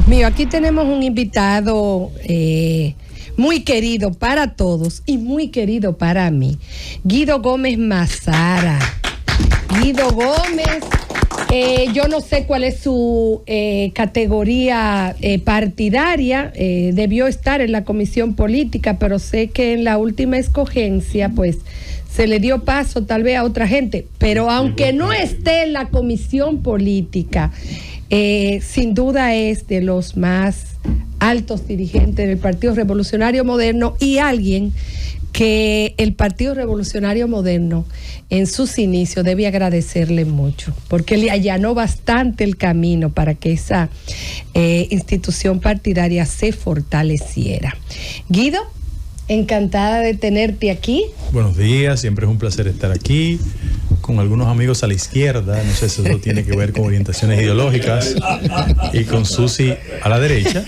Mío, aquí tenemos un invitado muy querido para todos y muy querido para mí. Guido Gómez Mazara. Guido Gómez, yo no sé cuál es su categoría partidaria, debió estar en la comisión política, pero sé que en la última escogencia, pues, se le dio paso tal vez a otra gente, pero aunque no esté en la comisión política, sin duda es de los más altos dirigentes del Partido Revolucionario Moderno y alguien que el Partido Revolucionario Moderno en sus inicios debe agradecerle mucho, porque le allanó bastante el camino para que esa institución partidaria se fortaleciera. Guido, encantada de tenerte aquí. Buenos días, siempre es un placer estar aquí con algunos amigos a la izquierda, no sé si eso tiene que ver con orientaciones ideológicas, y con Susi a la derecha.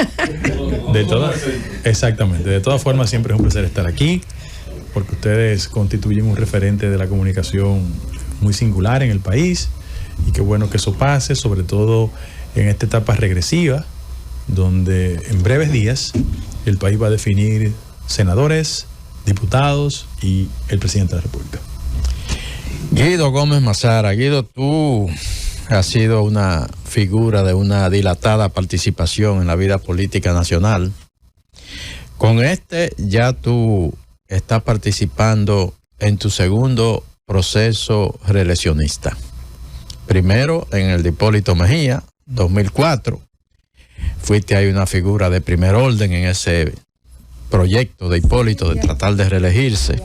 Exactamente, de todas formas siempre es un placer estar aquí, porque ustedes constituyen un referente de la comunicación muy singular en el país, y qué bueno que eso pase, sobre todo en esta etapa regresiva, donde en breves días el país va a definir senadores, diputados y el presidente de la República. Guido Gómez Mazara. Guido, tú has sido una figura de una dilatada participación en la vida política nacional. Con ya tú estás participando en tu segundo proceso reeleccionista. Primero en el de Hipólito Mejía, 2004. Fuiste ahí una figura de primer orden en ese proyecto de Hipólito de tratar de reelegirse.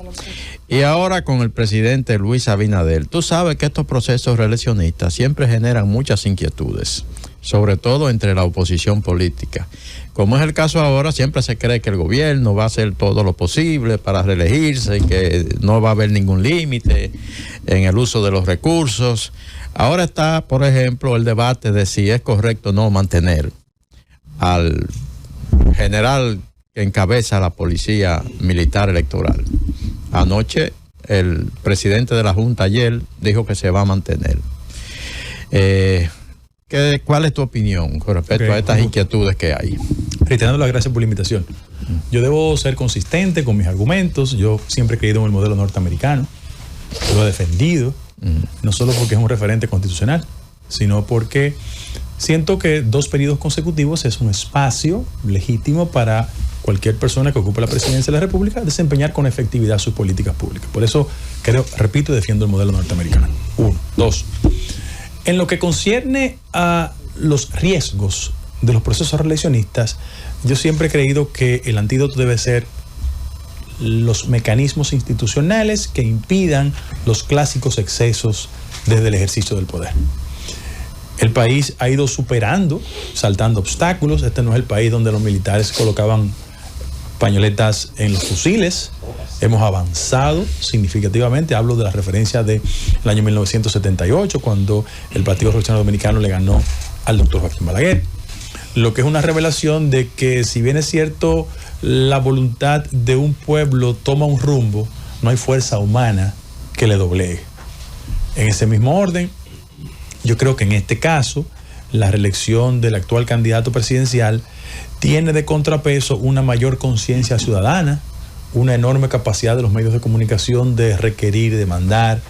Y ahora con el presidente Luis Abinader. Tú sabes que estos procesos reeleccionistas siempre generan muchas inquietudes, sobre todo entre la oposición política. Como es el caso ahora, siempre se cree que el gobierno va a hacer todo lo posible para reelegirse y que no va a haber ningún límite en el uso de los recursos. Ahora está, por ejemplo, el debate de si es correcto o no mantener al general que encabeza la Policía Militar Electoral. Anoche el presidente de la Junta ayer dijo que se va a mantener. ¿Cuál es tu opinión con respecto a estas inquietudes que hay? Reiterando las gracias por la invitación. Yo debo ser consistente con mis argumentos. Yo siempre he creído en el modelo norteamericano. Lo he defendido, no solo porque es un referente constitucional, sino porque siento que 2 periodos consecutivos es un espacio legítimo para cualquier persona que ocupe la presidencia de la República desempeñar con efectividad sus políticas públicas. Por eso repito y defiendo el modelo norteamericano. 1. 2. En lo que concierne a los riesgos de los procesos reeleccionistas, yo siempre he creído que el antídoto debe ser los mecanismos institucionales que impidan los clásicos excesos desde el ejercicio del poder. El país ha ido superando, saltando obstáculos. Este no es el país donde los militares colocaban pañoletas en los fusiles. Hemos avanzado significativamente. Hablo de la referencia del año 1978, cuando el Partido Revolucionario Dominicano le ganó al doctor Joaquín Balaguer. Lo que es una revelación de que, si bien es cierto, la voluntad de un pueblo toma un rumbo, no hay fuerza humana que le doblegue. En ese mismo orden, yo creo que en este caso, la reelección del actual candidato presidencial tiene de contrapeso una mayor conciencia ciudadana, una enorme capacidad de los medios de comunicación de requerir, demandar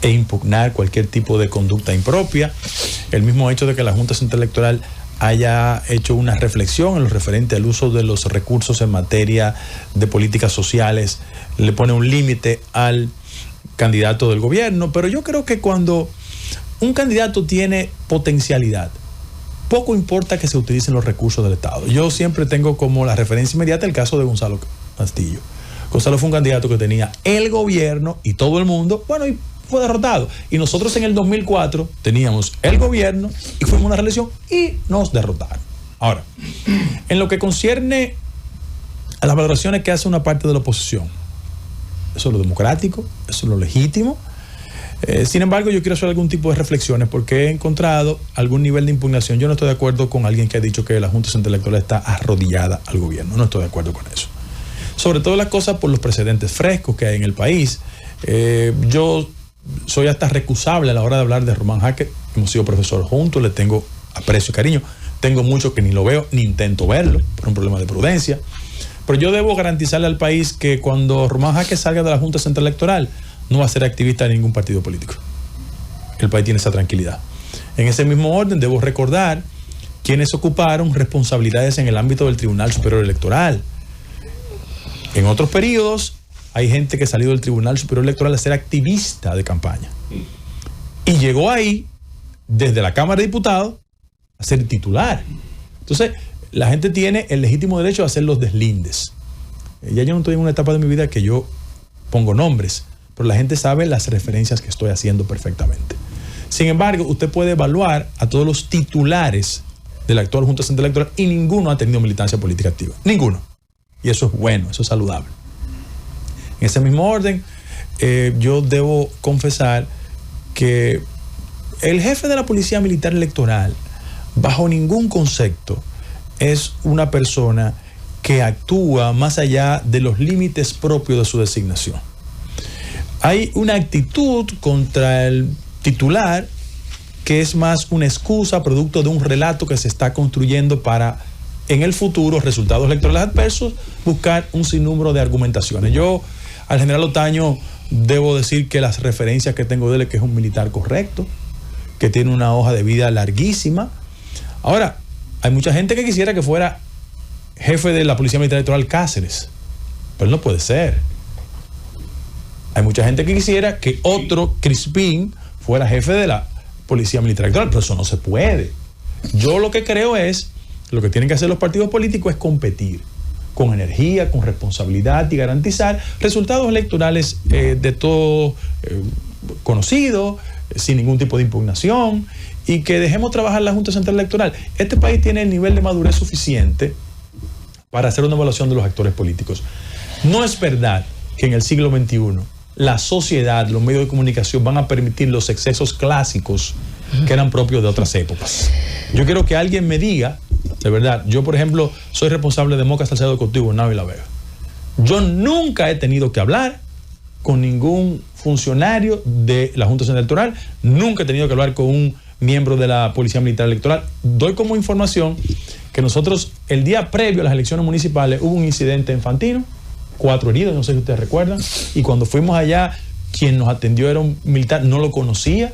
e impugnar cualquier tipo de conducta impropia. El mismo hecho de que la Junta Central Electoral haya hecho una reflexión en lo referente al uso de los recursos en materia de políticas sociales le pone un límite al candidato del gobierno. Pero yo creo que cuando un candidato tiene potencialidad, poco importa que se utilicen los recursos del Estado. Yo siempre tengo como la referencia inmediata el caso de Gonzalo Castillo. Gonzalo fue un candidato que tenía el gobierno y todo el mundo, y fue derrotado. Y nosotros en el 2004 teníamos el gobierno y fuimos a una reelección y nos derrotaron. Ahora, en lo que concierne a las valoraciones que hace una parte de la oposición, eso es lo democrático, eso es lo legítimo. Sin embargo, yo quiero hacer algún tipo de reflexiones porque he encontrado algún nivel de impugnación. Yo no estoy de acuerdo con alguien que ha dicho que la Junta Central Electoral está arrodillada al gobierno. No estoy de acuerdo con eso. Sobre todo las cosas por los precedentes frescos que hay en el país. Yo soy hasta recusable a la hora de hablar de Román Jaques. Hemos sido profesores juntos, le tengo aprecio y cariño. Tengo mucho que ni lo veo, ni intento verlo, por un problema de prudencia. Pero yo debo garantizarle al país que cuando Román Jaques salga de la Junta Central Electoral, no va a ser activista de ningún partido político. El país tiene esa tranquilidad. En ese mismo orden, debo recordar quienes ocuparon responsabilidades en el ámbito del Tribunal Superior Electoral. En otros periodos, hay gente que ha salido del Tribunal Superior Electoral a ser activista de campaña. Y llegó ahí, desde la Cámara de Diputados, a ser titular. Entonces, la gente tiene el legítimo derecho a hacer los deslindes. Ya yo no estoy en una etapa de mi vida que yo pongo nombres, pero la gente sabe las referencias que estoy haciendo perfectamente. Sin embargo, usted puede evaluar a todos los titulares de la actual Junta Central Electoral y ninguno ha tenido militancia política activa. Ninguno. Y eso es bueno, eso es saludable. En ese mismo orden, yo debo confesar que el jefe de la Policía Militar Electoral, bajo ningún concepto, es una persona que actúa más allá de los límites propios de su designación. Hay una actitud contra el titular que es más una excusa producto de un relato que se está construyendo para, en el futuro, resultados electorales adversos, buscar un sinnúmero de argumentaciones. Yo, al general Otaño, debo decir que las referencias que tengo de él es que es un militar correcto, que tiene una hoja de vida larguísima. Ahora, hay mucha gente que quisiera que fuera jefe de la Policía Militar Electoral Cáceres, pero no puede ser. Hay mucha gente que quisiera que otro Crispín fuera jefe de la Policía Militar Electoral, pero eso no se puede. Yo lo que creo es, lo que tienen que hacer los partidos políticos es competir con energía, con responsabilidad y garantizar resultados electorales de todo conocido, sin ningún tipo de impugnación, y que dejemos trabajar la Junta Central Electoral. Este país tiene el nivel de madurez suficiente para hacer una evaluación de los actores políticos. No es verdad que en el siglo XXI la sociedad, los medios de comunicación van a permitir los excesos clásicos que eran propios de otras épocas. Yo quiero que alguien me diga, de verdad, yo por ejemplo soy responsable de Moca, Salcedo, Contigo, Nao y La Vega. Yo nunca he tenido que hablar con ningún funcionario de la Junta Central Electoral, nunca he tenido que hablar con un miembro de la Policía Militar Electoral. Doy como información que nosotros, el día previo a las elecciones municipales, hubo un incidente en Fantino, 4 heridos, no sé si ustedes recuerdan, y cuando fuimos allá, quien nos atendió era un militar, no lo conocía,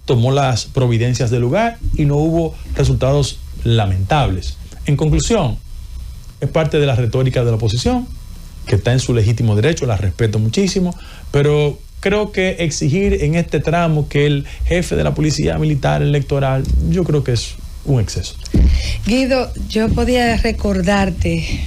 tomó las providencias del lugar y no hubo resultados lamentables. En conclusión, es parte de la retórica de la oposición, que está en su legítimo derecho, la respeto muchísimo, pero creo que exigir en este tramo que el jefe de la Policía Militar Electoral, yo creo que es un exceso. Guido, yo podía recordarte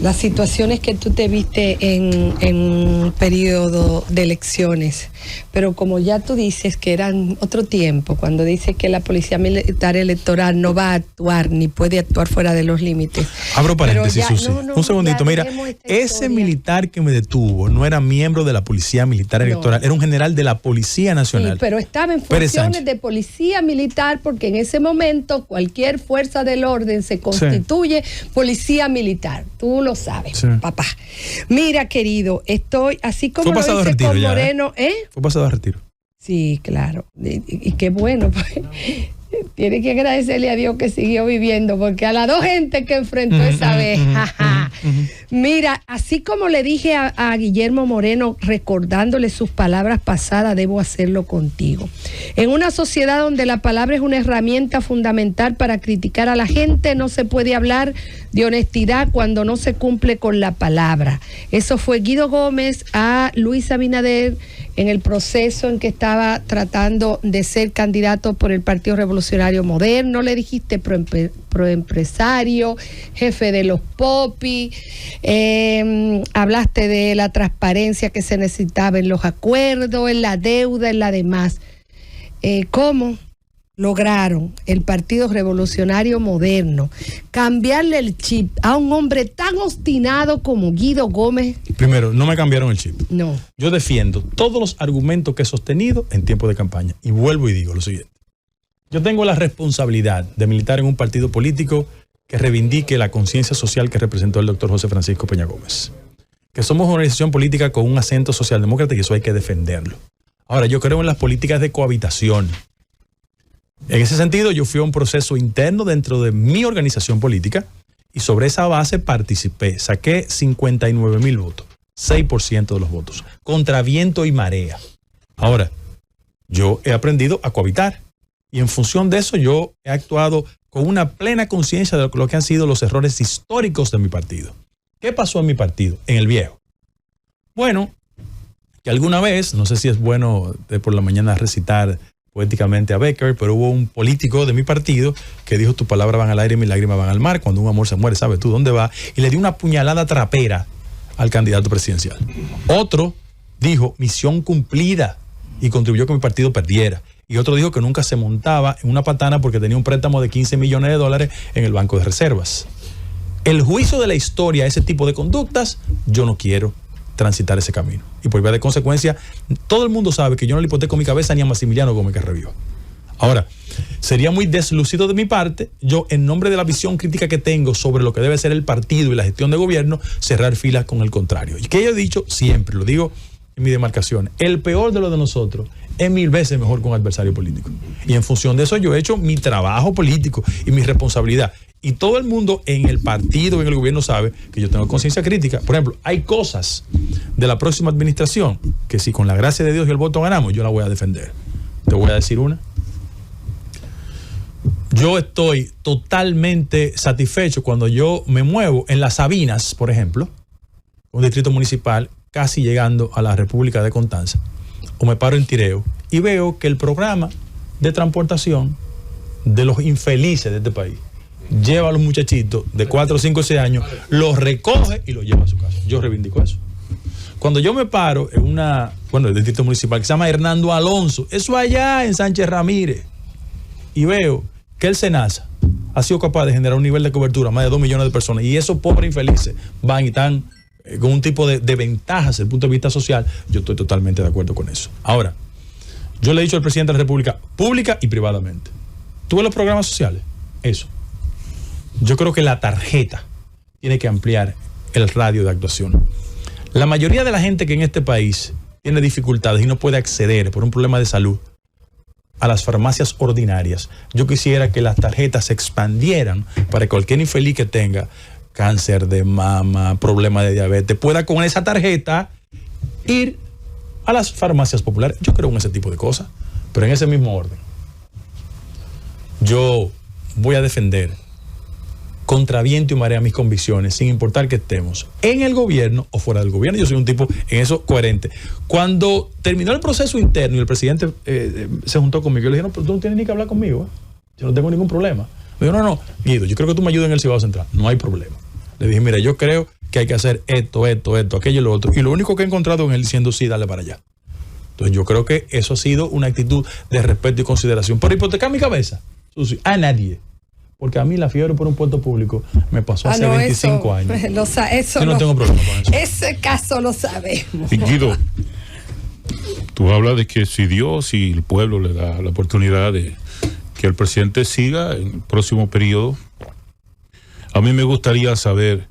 las situaciones que tú te viste en un periodo de elecciones, pero como ya tú dices que eran otro tiempo, cuando dices que la Policía Militar Electoral no va a actuar ni puede actuar fuera de los límites. Abro paréntesis, Susi. Un segundito, mira, ese militar que me detuvo no era miembro de la Policía Militar Electoral, era un general de la Policía Nacional. Sí, pero estaba en funciones de policía militar porque en ese momento cualquier fuerza del orden se constituye policía militar. Tú lo sabes, papá. Mira, querido, estoy así como lo hice retiro, con Moreno, Fue pasado a retiro. Sí, claro. Y qué bueno, pues. Tiene que agradecerle a Dios que siguió viviendo, porque a las 2 gentes que enfrentó esa vez. Mira, así como le dije a Guillermo Moreno, recordándole sus palabras pasadas, debo hacerlo contigo. En una sociedad donde la palabra es una herramienta fundamental para criticar a la gente, no se puede hablar de honestidad cuando no se cumple con la palabra. Eso fue Guido Gómez a Luis Abinader en el proceso en que estaba tratando de ser candidato por el Partido Revolucionario Moderno. Le dijiste proempresario, jefe de los popis, hablaste de la transparencia que se necesitaba en los acuerdos, en la deuda, en la demás. ¿Cómo lograron el Partido Revolucionario Moderno cambiarle el chip a un hombre tan obstinado como Guido Gómez? Primero, no me cambiaron el chip. No. Yo defiendo todos los argumentos que he sostenido en tiempo de campaña. Y vuelvo y digo lo siguiente. Yo tengo la responsabilidad de militar en un partido político que reivindique la conciencia social que representó el doctor José Francisco Peña Gómez. Que somos una organización política con un acento socialdemócrata y eso hay que defenderlo. Ahora, yo creo en las políticas de cohabitación. En ese sentido, yo fui a un proceso interno dentro de mi organización política y sobre esa base participé. Saqué 59,000 votos, 6% de los votos, contra viento y marea. Ahora, yo he aprendido a cohabitar y en función de eso yo he actuado con una plena conciencia de lo que han sido los errores históricos de mi partido. ¿Qué pasó en mi partido? En el viejo. Bueno, que alguna vez, no sé si es bueno de por la mañana recitar poéticamente a Becker, pero hubo un político de mi partido que dijo: tu palabra van al aire y mis lágrimas van al mar. Cuando un amor se muere, ¿sabes tú dónde va? Y le dio una puñalada trapera al candidato presidencial. Otro dijo: misión cumplida, y contribuyó a que mi partido perdiera. Y otro dijo que nunca se montaba en una patana porque tenía un préstamo de $15 millones en el Banco de Reservas. El juicio de la historia, ese tipo de conductas, yo no quiero transitar ese camino. Y por vía de consecuencia, todo el mundo sabe que yo no le hipoteco mi cabeza ni a Maximiliano Gómez que revió. Ahora, sería muy deslucido de mi parte, yo, en nombre de la visión crítica que tengo sobre lo que debe ser el partido y la gestión de gobierno, cerrar filas con el contrario. Y que yo he dicho siempre, lo digo en mi demarcación, el peor de lo de nosotros es 1000 veces mejor que un adversario político. Y en función de eso yo he hecho mi trabajo político y mi responsabilidad. Y todo el mundo en el partido, en el gobierno, sabe que yo tengo conciencia crítica. Por ejemplo, hay cosas de la próxima administración que si con la gracia de Dios y el voto ganamos, yo la voy a defender. Te voy a decir una. Yo estoy totalmente satisfecho cuando yo me muevo en Las Sabinas, por ejemplo, un distrito municipal casi llegando a la República de Constanza, o me paro en Tireo y veo que el programa de transportación de los infelices de este país lleva a los muchachitos de 4, 5, 6 años, los recoge y los lleva a su casa. Yo reivindico eso. Cuando yo me paro en el distrito municipal que se llama Hernando Alonso, eso allá en Sánchez Ramírez, y veo que el SENASA ha sido capaz de generar un nivel de cobertura a más de 2 millones de personas, y esos pobres infelices van y están con un tipo de ventajas desde el punto de vista social, yo estoy totalmente de acuerdo con eso. Ahora, yo le he dicho al presidente de la República, pública y privadamente, ¿tú ves los programas sociales? Eso. Yo creo que la tarjeta tiene que ampliar el radio de actuación. La mayoría de la gente que en este país tiene dificultades y no puede acceder por un problema de salud a las farmacias ordinarias, yo quisiera que las tarjetas se expandieran para que cualquier infeliz que tenga cáncer de mama, problema de diabetes, pueda con esa tarjeta ir a las farmacias populares. Yo creo en ese tipo de cosas, pero en ese mismo orden. Yo voy a defender contra viento y marea mis convicciones, sin importar que estemos en el gobierno o fuera del gobierno. Yo soy un tipo en eso coherente. Cuando terminó el proceso interno y el presidente se juntó conmigo, yo le dije: no, pero tú no tienes ni que hablar conmigo, yo no tengo ningún problema. Me dijo: no, Guido, yo creo que tú me ayudas en el Cibao Central. No hay problema. Le dije: mira, yo creo que hay que hacer esto, aquello y lo otro. Y lo único que he encontrado en él diciendo: sí, dale para allá. Entonces yo creo que eso ha sido una actitud de respeto y consideración. Por hipotecar mi cabeza, Susi, a nadie. Porque a mí la fiebre por un puesto público me pasó hace 25 años. Yo no tengo problema con eso. Ese caso lo sabemos. Y Guido, tú hablas de que si Dios y el pueblo le da la oportunidad de que el presidente siga en el próximo periodo, a mí me gustaría saber,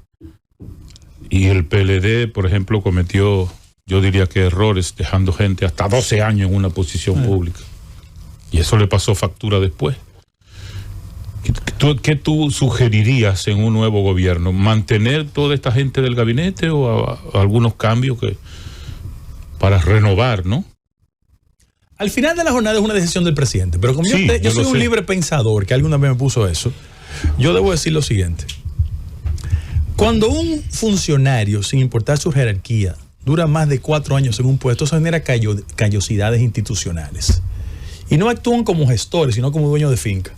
y el PLD, por ejemplo, cometió, yo diría que errores, dejando gente hasta 12 años en una posición pública. Y eso le pasó factura después. ¿Qué tú sugerirías en un nuevo gobierno? ¿Mantener toda esta gente del gabinete o algunos cambios para renovar, no? Al final de la jornada es una decisión del presidente, pero como sí, yo soy un libre pensador, que alguna vez me puso eso, yo debo decir lo siguiente. Cuando un funcionario, sin importar su jerarquía, dura más de 4 años en un puesto, eso genera callosidades institucionales. Y no actúan como gestores, sino como dueños de finca.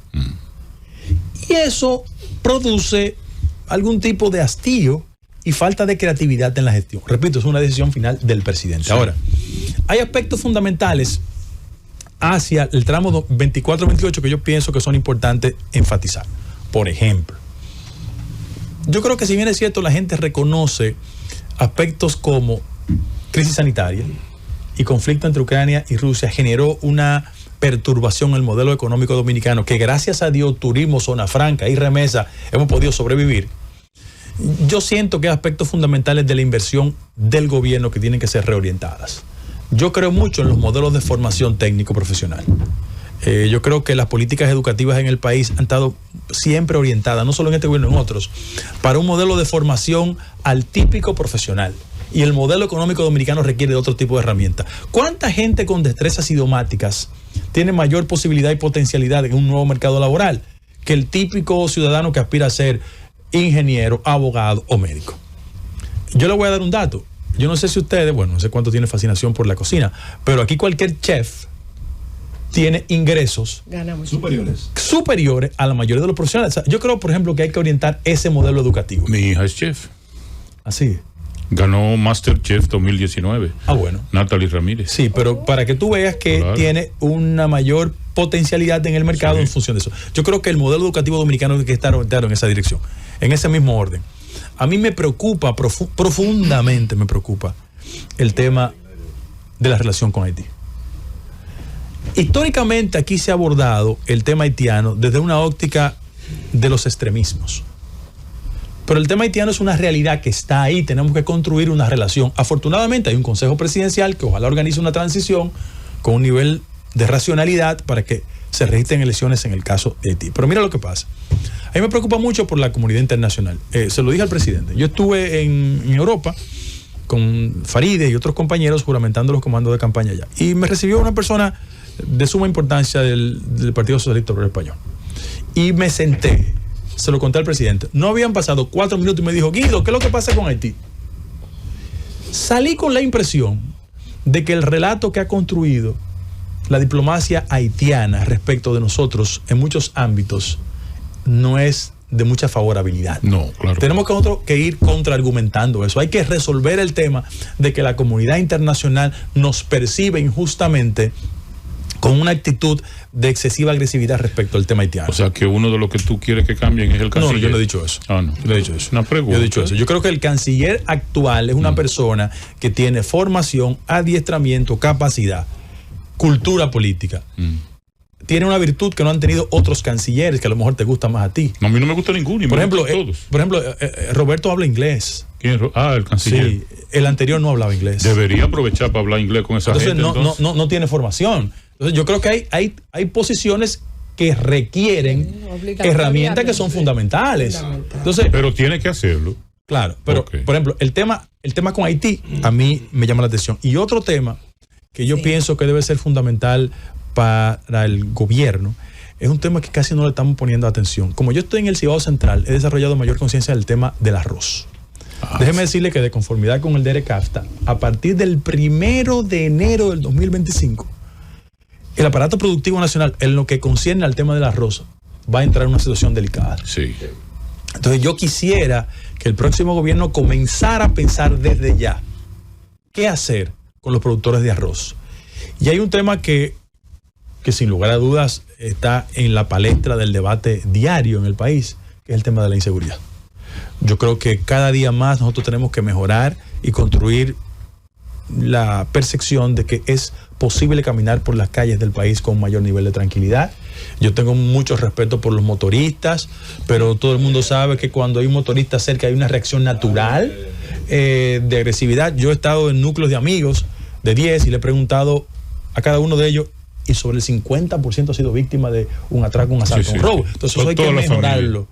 Y eso produce algún tipo de hastío y falta de creatividad en la gestión. Repito, es una decisión final del presidente. Sí. Ahora, hay aspectos fundamentales hacia el tramo 24-28 que yo pienso que son importantes enfatizar. Por ejemplo, yo creo que si bien es cierto, la gente reconoce aspectos como crisis sanitaria y conflicto entre Ucrania y Rusia generó una perturbación en el modelo económico dominicano, que gracias a Dios, turismo, zona franca y remesa, hemos podido sobrevivir. Yo siento que hay aspectos fundamentales de la inversión del gobierno que tienen que ser reorientadas. Yo creo mucho en los modelos de formación técnico-profesional. Yo creo que las políticas educativas en el país han estado siempre orientadas, no solo en este gobierno, en otros, para un modelo de formación al típico profesional. Y el modelo económico dominicano requiere de otro tipo de herramientas. ¿Cuánta gente con destrezas idiomáticas tiene mayor posibilidad y potencialidad en un nuevo mercado laboral que el típico ciudadano que aspira a ser ingeniero, abogado o médico? Yo le voy a dar un dato. Yo no sé si ustedes, bueno, no sé cuánto tiene fascinación por la cocina, pero aquí cualquier chef tiene ingresos superiores a la mayoría de los profesionales. O sea, yo creo, por ejemplo, que hay que orientar ese modelo educativo. Mi hija es chef. Así. Ganó MasterChef 2019. Ah, bueno. Natalie Ramírez. Sí, pero para que tú veas que tiene una mayor potencialidad en el mercado en función de eso. Yo creo que el modelo educativo dominicano tiene que estar orientado en esa dirección, en ese mismo orden. A mí me preocupa, profundamente me preocupa, el tema de la relación con Haití. Históricamente aquí se ha abordado el tema haitiano desde una óptica de los extremismos. Pero el tema haitiano es una realidad que está ahí, tenemos que construir una relación. Afortunadamente hay un consejo presidencial que ojalá organice una transición con un nivel de racionalidad para que se registren elecciones en el caso de Haití. Pero mira lo que pasa. A mí me preocupa mucho por la comunidad internacional. Se lo dije al presidente. Yo estuve en Europa con Farideh y otros compañeros juramentando los comandos de campaña allá. Y me recibió una persona de suma importancia del Partido Socialista Obrero Español. Y me senté. Se lo conté al presidente. No habían pasado 4 minutos y me dijo: Guido, ¿qué es lo que pasa con Haití? Salí con la impresión de que el relato que ha construido la diplomacia haitiana respecto de nosotros en muchos ámbitos no es de mucha favorabilidad. No, claro. Tenemos que ir contraargumentando eso. Hay que resolver el tema de que la comunidad internacional nos percibe injustamente con una actitud de excesiva agresividad respecto al tema haitiano. O sea, que uno de los que tú quieres que cambien es el canciller. No, yo no he dicho eso. Ah, no. Yo no he dicho eso. Una pregunta. Yo he dicho eso. Yo creo que el canciller actual es una persona que tiene formación, adiestramiento, capacidad, cultura política. Tiene una virtud que no han tenido otros cancilleres, que a lo mejor te gusta más a ti. No, a mí no me gusta ninguno. Y por ejemplo, todos. Roberto habla inglés. ¿Quién? El canciller. Sí, el anterior no hablaba inglés. Debería aprovechar para hablar inglés con esa entonces, gente. No tiene formación. Entonces yo creo que hay posiciones que requieren herramientas que son fundamentales. Entonces, pero tiene que hacerlo. Claro, pero por ejemplo, el tema con Haití a mí me llama la atención. Y otro tema que yo pienso que debe ser fundamental para el gobierno es un tema que casi no le estamos poniendo atención. Como yo estoy en el Cibao Central, he desarrollado mayor conciencia del tema del arroz. Déjeme decirle que de conformidad con el DERECAFTA, a partir del 1 de enero del 2025, el aparato productivo nacional, en lo que concierne al tema del arroz, va a entrar en una situación delicada. Sí. Entonces yo quisiera que el próximo gobierno comenzara a pensar desde ya qué hacer con los productores de arroz. Y hay un tema que sin lugar a dudas está en la palestra del debate diario en el país, que es el tema de la inseguridad. Yo creo que cada día más nosotros tenemos que mejorar y construir la percepción de que es posible caminar por las calles del país con un mayor nivel de tranquilidad. Yo tengo mucho respeto por los motoristas, pero todo el mundo sabe que cuando hay un motorista cerca hay una reacción natural de agresividad. Yo he estado en núcleos de amigos de 10 y le he preguntado a cada uno de ellos, y sobre el 50% ha sido víctima de un atraco, un asalto, un robo. Entonces eso hay que mejorarlo.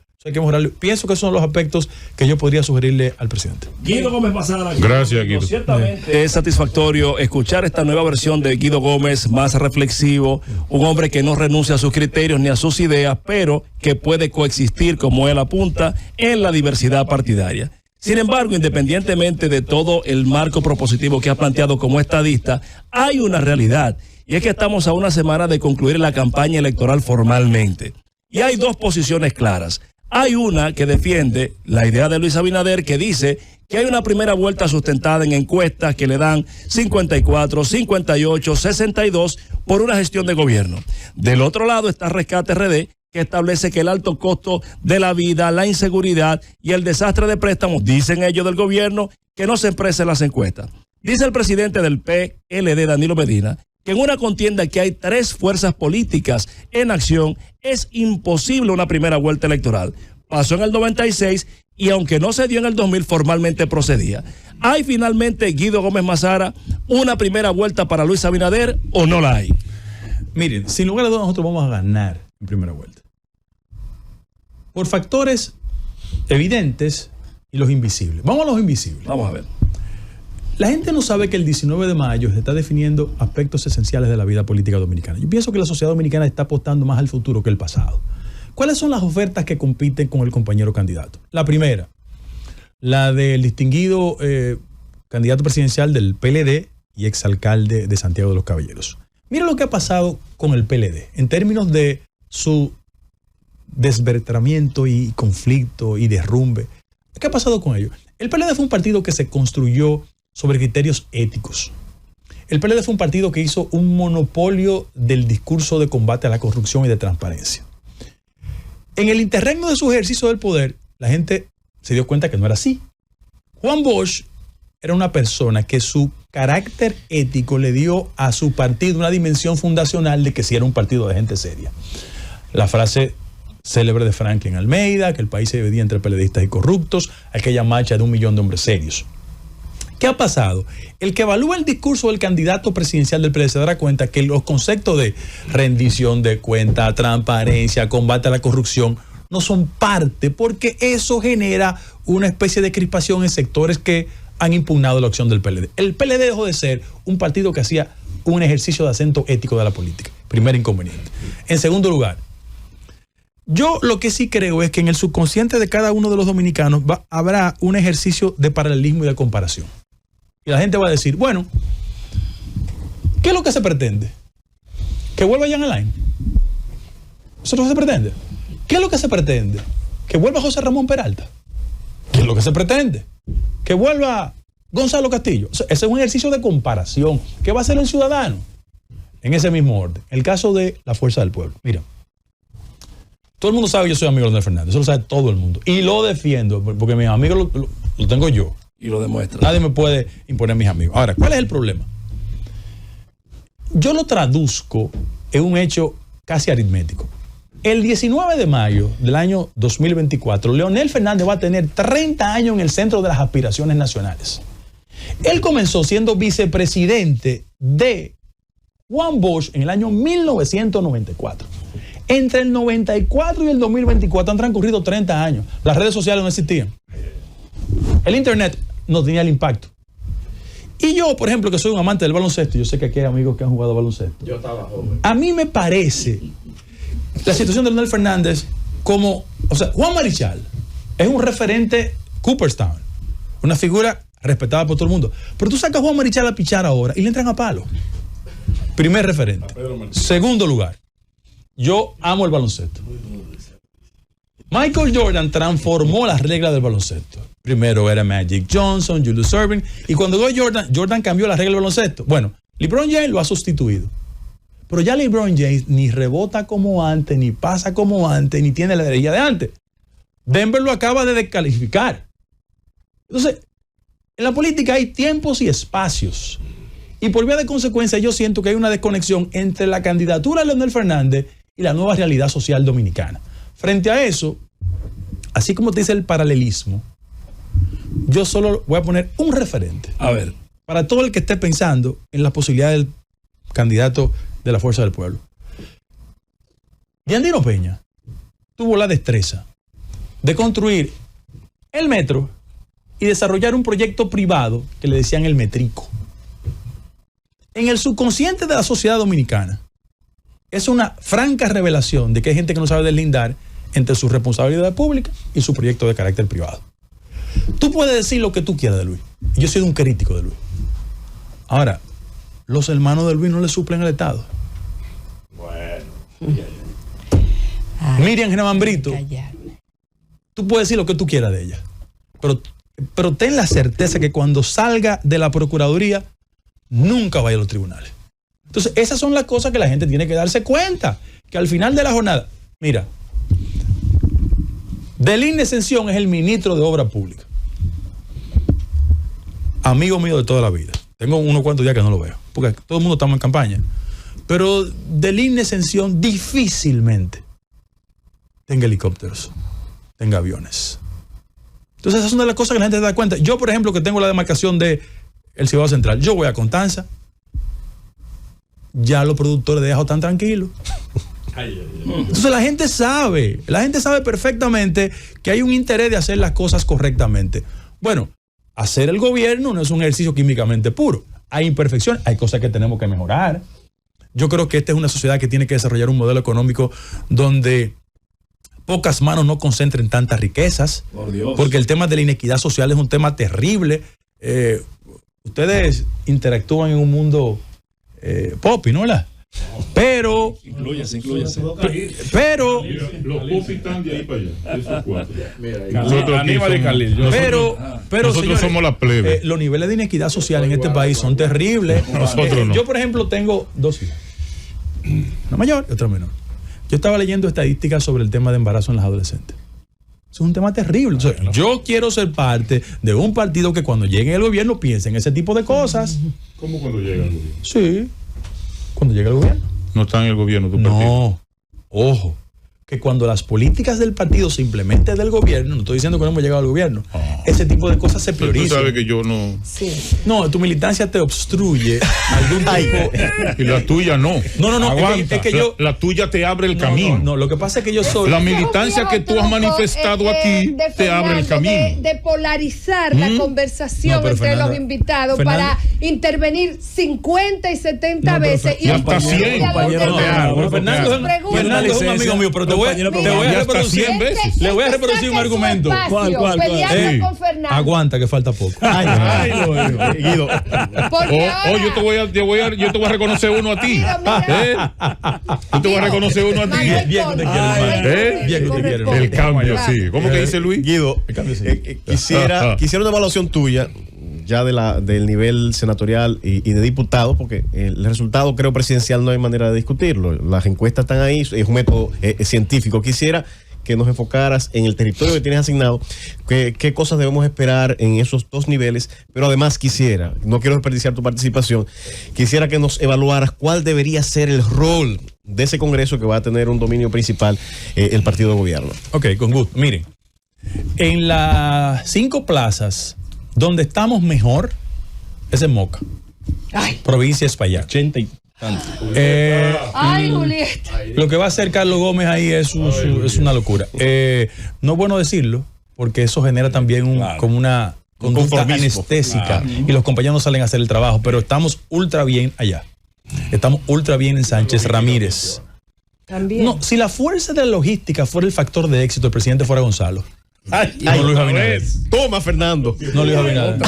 Pienso que esos son los aspectos que yo podría sugerirle al presidente. Guido Gómez Mazara. Gracias, Guido. Ciertamente es satisfactorio escuchar esta nueva versión de Guido Gómez, más reflexivo, un hombre que no renuncia a sus criterios ni a sus ideas, pero que puede coexistir, como él apunta, en la diversidad partidaria. Sin embargo, independientemente de todo el marco propositivo que ha planteado como estadista, hay una realidad, y es que estamos a una semana de concluir la campaña electoral formalmente. Y hay dos posiciones claras. Hay una que defiende la idea de Luis Abinader, que dice que hay una primera vuelta sustentada en encuestas que le dan 54, 58, 62 por una gestión de gobierno. Del otro lado está Rescate RD, que establece que el alto costo de la vida, la inseguridad y el desastre de préstamos, dicen ellos del gobierno, que no se expresa en las encuestas. Dice el presidente del PLD, Danilo Medina, que en una contienda que hay 3 fuerzas políticas en acción, es imposible una primera vuelta electoral. Pasó en el 96 y aunque no se dio en el 2000, formalmente procedía. ¿Hay finalmente, Guido Gómez Mazara, una primera vuelta para Luis Abinader o no la hay? Miren, sin lugar a dudas nosotros vamos a ganar en primera vuelta. Por factores evidentes y los invisibles. Vamos a los invisibles. Vamos a ver. La gente no sabe que el 19 de mayo se está definiendo aspectos esenciales de la vida política dominicana. Yo pienso que la sociedad dominicana está apostando más al futuro que al pasado. ¿Cuáles son las ofertas que compiten con el compañero candidato? La primera, la del distinguido candidato presidencial del PLD y exalcalde de Santiago de los Caballeros. Mira lo que ha pasado con el PLD en términos de su desvertramiento y conflicto y derrumbe. ¿Qué ha pasado con ello? El PLD fue un partido que se construyó sobre criterios éticos. El PLD fue un partido que hizo un monopolio del discurso de combate a la corrupción y de transparencia. En el interregno de su ejercicio del poder, la gente se dio cuenta que no era así. Juan Bosch era una persona que su carácter ético le dio a su partido una dimensión fundacional de que sí era un partido de gente seria. La frase célebre de Franklin Almeida, que el país se dividía entre PLDistas y corruptos, aquella marcha de 1 millón de hombres serios. ¿Qué ha pasado? El que evalúa el discurso del candidato presidencial del PLD se dará cuenta que los conceptos de rendición de cuenta, transparencia, combate a la corrupción no son parte, porque eso genera una especie de crispación en sectores que han impugnado la acción del PLD. El PLD dejó de ser un partido que hacía un ejercicio de acento ético de la política. Primer inconveniente. En segundo lugar, yo lo que sí creo es que en el subconsciente de cada uno de los dominicanos habrá un ejercicio de paralelismo y de comparación. Y la gente va a decir, bueno, ¿qué es lo que se pretende? ¿Que vuelva Jan Alain? ¿Eso es lo que se pretende? ¿Qué es lo que se pretende? ¿Que vuelva José Ramón Peralta? ¿Qué es lo que se pretende? ¿Que vuelva Gonzalo Castillo? O sea, ese es un ejercicio de comparación. ¿Qué va a hacer el ciudadano? En ese mismo orden. El caso de la Fuerza del Pueblo. Mira, todo el mundo sabe que yo soy amigo de Leonel Fernández. Eso lo sabe todo el mundo. Y lo defiendo, porque mis amigos lo tengo yo. Y lo demuestra. Nadie me puede imponer mis amigos. Ahora, ¿cuál es el problema? Yo lo traduzco en un hecho casi aritmético. El 19 de mayo del año 2024, Leonel Fernández va a tener 30 años en el centro de las aspiraciones nacionales. Él comenzó siendo vicepresidente de Juan Bosch en el año 1994. Entre el 94 y el 2024 han transcurrido 30 años. Las redes sociales no existían. El internet no tenía el impacto. Y yo, por ejemplo, que soy un amante del baloncesto, yo sé que aquí hay amigos que han jugado baloncesto. Yo estaba joven. A mí me parece la situación de Leonel Fernández como, o sea, Juan Marichal es un referente Cooperstown, una figura respetada por todo el mundo. Pero tú sacas a Juan Marichal a pichar ahora y le entran a palo. Primer referente. Segundo lugar, yo amo el baloncesto. Michael Jordan transformó las reglas del baloncesto. Primero era Magic Johnson, Julius Erving, y cuando llegó Jordan cambió las reglas del baloncesto. Bueno, LeBron James lo ha sustituido. Pero ya LeBron James ni rebota como antes, ni pasa como antes, ni tiene la energía de antes. Denver lo acaba de descalificar. Entonces, en la política hay tiempos y espacios. Y por vía de consecuencia, yo siento que hay una desconexión entre la candidatura de Leonel Fernández y la nueva realidad social dominicana. Frente a eso, así como te dice el paralelismo, yo solo voy a poner un referente. A ver. Para todo el que esté pensando en la posibilidad del candidato de la Fuerza del Pueblo. Yandino Peña tuvo la destreza de construir el metro y desarrollar un proyecto privado que le decían el Metrico. En el subconsciente de la sociedad dominicana es una franca revelación de que hay gente que no sabe deslindar entre su responsabilidad pública y su proyecto de carácter privado. Tú puedes decir lo que tú quieras de Luis. Yo soy un crítico de Luis. Ahora, los hermanos de Luis no le suplen al Estado. Bueno. Miriam Germán Brito, tú puedes decir lo que tú quieras de ella. Pero ten la certeza que cuando salga de la Procuraduría, nunca vaya a los tribunales. Entonces, esas son las cosas que la gente tiene que darse cuenta. Que al final de la jornada, mira, Delín Ascensión es el ministro de Obras Públicas. Amigo mío de toda la vida. Tengo unos cuantos días que no lo veo, porque todo el mundo estamos en campaña. Pero Delín Ascensión difícilmente tenga helicópteros, tenga aviones. Entonces, esas son de las cosas que la gente se da cuenta. Yo, por ejemplo, que tengo la demarcación de el Cibao Central, yo voy a Constanza ya los productores de ajo están tranquilos. Entonces la gente sabe perfectamente que hay un interés de hacer las cosas correctamente. Bueno, hacer el gobierno no es un ejercicio químicamente puro. Hay imperfecciones, hay cosas que tenemos que mejorar. Yo creo que esta es una sociedad que tiene que desarrollar un modelo económico donde pocas manos no concentren tantas riquezas. Por Dios. Porque el tema de la inequidad social es un tema terrible. Ustedes interactúan en un mundo popi, ¿no? Pero incluyese. Pero los popis están de ahí para allá. Esos cuatro. Pero nosotros señores, somos la plebe. los niveles de inequidad social en este país son terribles. Nosotros no. Yo, por ejemplo, tengo 2 hijas. Una mayor y otra menor. Yo estaba leyendo estadísticas sobre el tema de embarazo en las adolescentes. Es un tema terrible. Entonces, yo quiero ser parte de un partido que cuando llegue al gobierno piense en ese tipo de cosas. ¿Cómo cuando llega el gobierno? Sí. Cuando llegue el gobierno. No está en el gobierno tu partido. No. Ojo. Que cuando las políticas del partido se implementen del gobierno, no estoy diciendo que no hemos llegado al gobierno, ese tipo de cosas se Pero priorizan. tú sabes que yo no. Sí. No, tu militancia te obstruye algún tipo. Y la tuya no. No. Aguanta. Es que yo. La tuya te abre el camino. No, lo que pasa es que yo soy. La militancia que tú has manifestado aquí te abre el camino. De polarizar la conversación pero entre Fernando, los invitados Fernando, para intervenir 50 y 70 No, pero veces. y hasta 100. Fernando es un amigo mío, pero te voy a reproducir. 100 veces. Le voy a reproducir un argumento. ¿Cuál? Ey, Con Fernando. aguanta que falta poco. Guido. Porque ahora- yo te voy a reconocer uno a ti. Guido, mira. Yo te voy a reconocer uno a ti. Manuel Bien que te Conde. quiero, hermano. ¿Eh? Bien que te quiero, Corresponde. El cambio, sí. ¿Cómo que dice Luis? Guido, quisiera una evaluación tuya ya del nivel senatorial y de diputado, porque el resultado, creo, presidencial no hay manera de discutirlo. Las encuestas están ahí, es un método científico. Quisiera que nos enfocaras en el territorio que tienes asignado, qué cosas debemos esperar en esos 2 niveles, pero además no quiero desperdiciar tu participación, quisiera que nos evaluaras cuál debería ser el rol de ese Congreso que va a tener un dominio principal el partido de gobierno. Ok, con gusto. Miren, en las 5 plazas donde estamos mejor es en Moca, provincia de Espaillat. 80 y tanto. Ay, Julieta. Lo que va a hacer Carlos Gómez ahí es una locura. No es bueno decirlo, porque eso genera también como una conducta anestésica y los compañeros no salen a hacer el trabajo, pero estamos ultra bien allá. Estamos ultra bien en Sánchez Ramírez. También. No, si la fuerza de la logística fuera el factor de éxito, el presidente fuera Gonzalo. No Luis Abinader. Toma, Fernando. No Luis Abinader.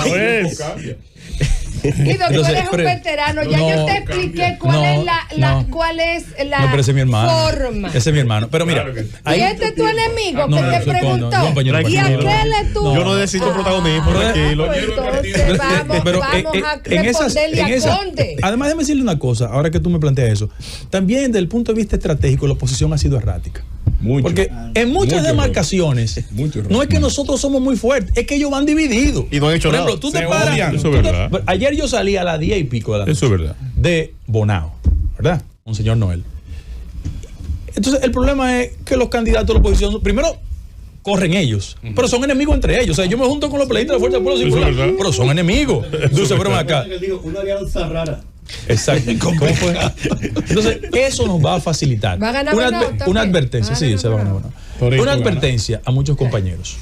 Guido, tú Entonces, eres un veterano. Ya yo te expliqué cuál es la No, pero ese es mi hermano. forma. Ese es mi hermano. Pero mira, Y este es tu enemigo No, que no, te soy preguntó. no, compañero, ¿Y tranquilo. aquel es tú? Yo no necesito protagonismo, tranquilo. Entonces vamos a responderle a Conde. además déjame decirle una cosa, ahora que tú me planteas eso, también desde el punto de vista estratégico la oposición ha sido errática. Porque en muchas demarcaciones no es que nosotros somos muy fuertes, es que ellos van divididos. Y no han hecho Por ejemplo, nada. tú te Se paras. odian. tú Eso es te- verdad. Ayer yo salí a las 10 y pico de la noche. Eso es verdad. De Bonao, ¿verdad? Un señor Noel. Entonces, el problema es que los candidatos de la oposición, primero, corren ellos, pero son enemigos entre ellos. O sea, yo me junto con los pleitos de la Fuerza del Pueblo Eso es Singular, verdad. pero son enemigos. Entonces, pero ven acá. Una alianza rara. Exacto. ¿Cómo fue? Entonces, eso nos va a facilitar. Va a ganar una, Bonao también. una advertencia, Va a sí, ganar se va a ganar Bonao. Bonao. Una advertencia a muchos compañeros.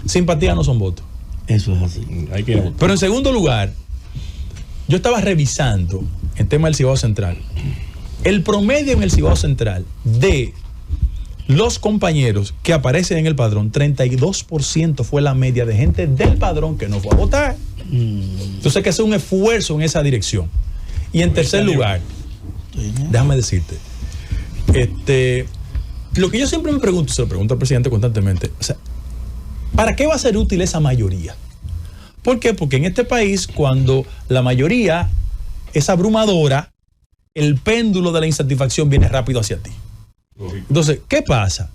Simpatía no son votos. Eso es así. Hay que Pero en segundo lugar, yo estaba revisando el tema del Cibao Central. El promedio en el Cibao Central de los compañeros que aparecen en el padrón, 32% fue la media de gente del padrón que no fue a votar. Entonces hay que hacer un esfuerzo en esa dirección. Y en tercer lugar, déjame decirte, lo que yo siempre me pregunto, se lo pregunto al presidente constantemente, o sea, ¿para qué va a ser útil esa mayoría? ¿Por qué? Porque en este país, cuando la mayoría es abrumadora, el péndulo de la insatisfacción viene rápido hacia ti. Entonces, ¿qué pasa?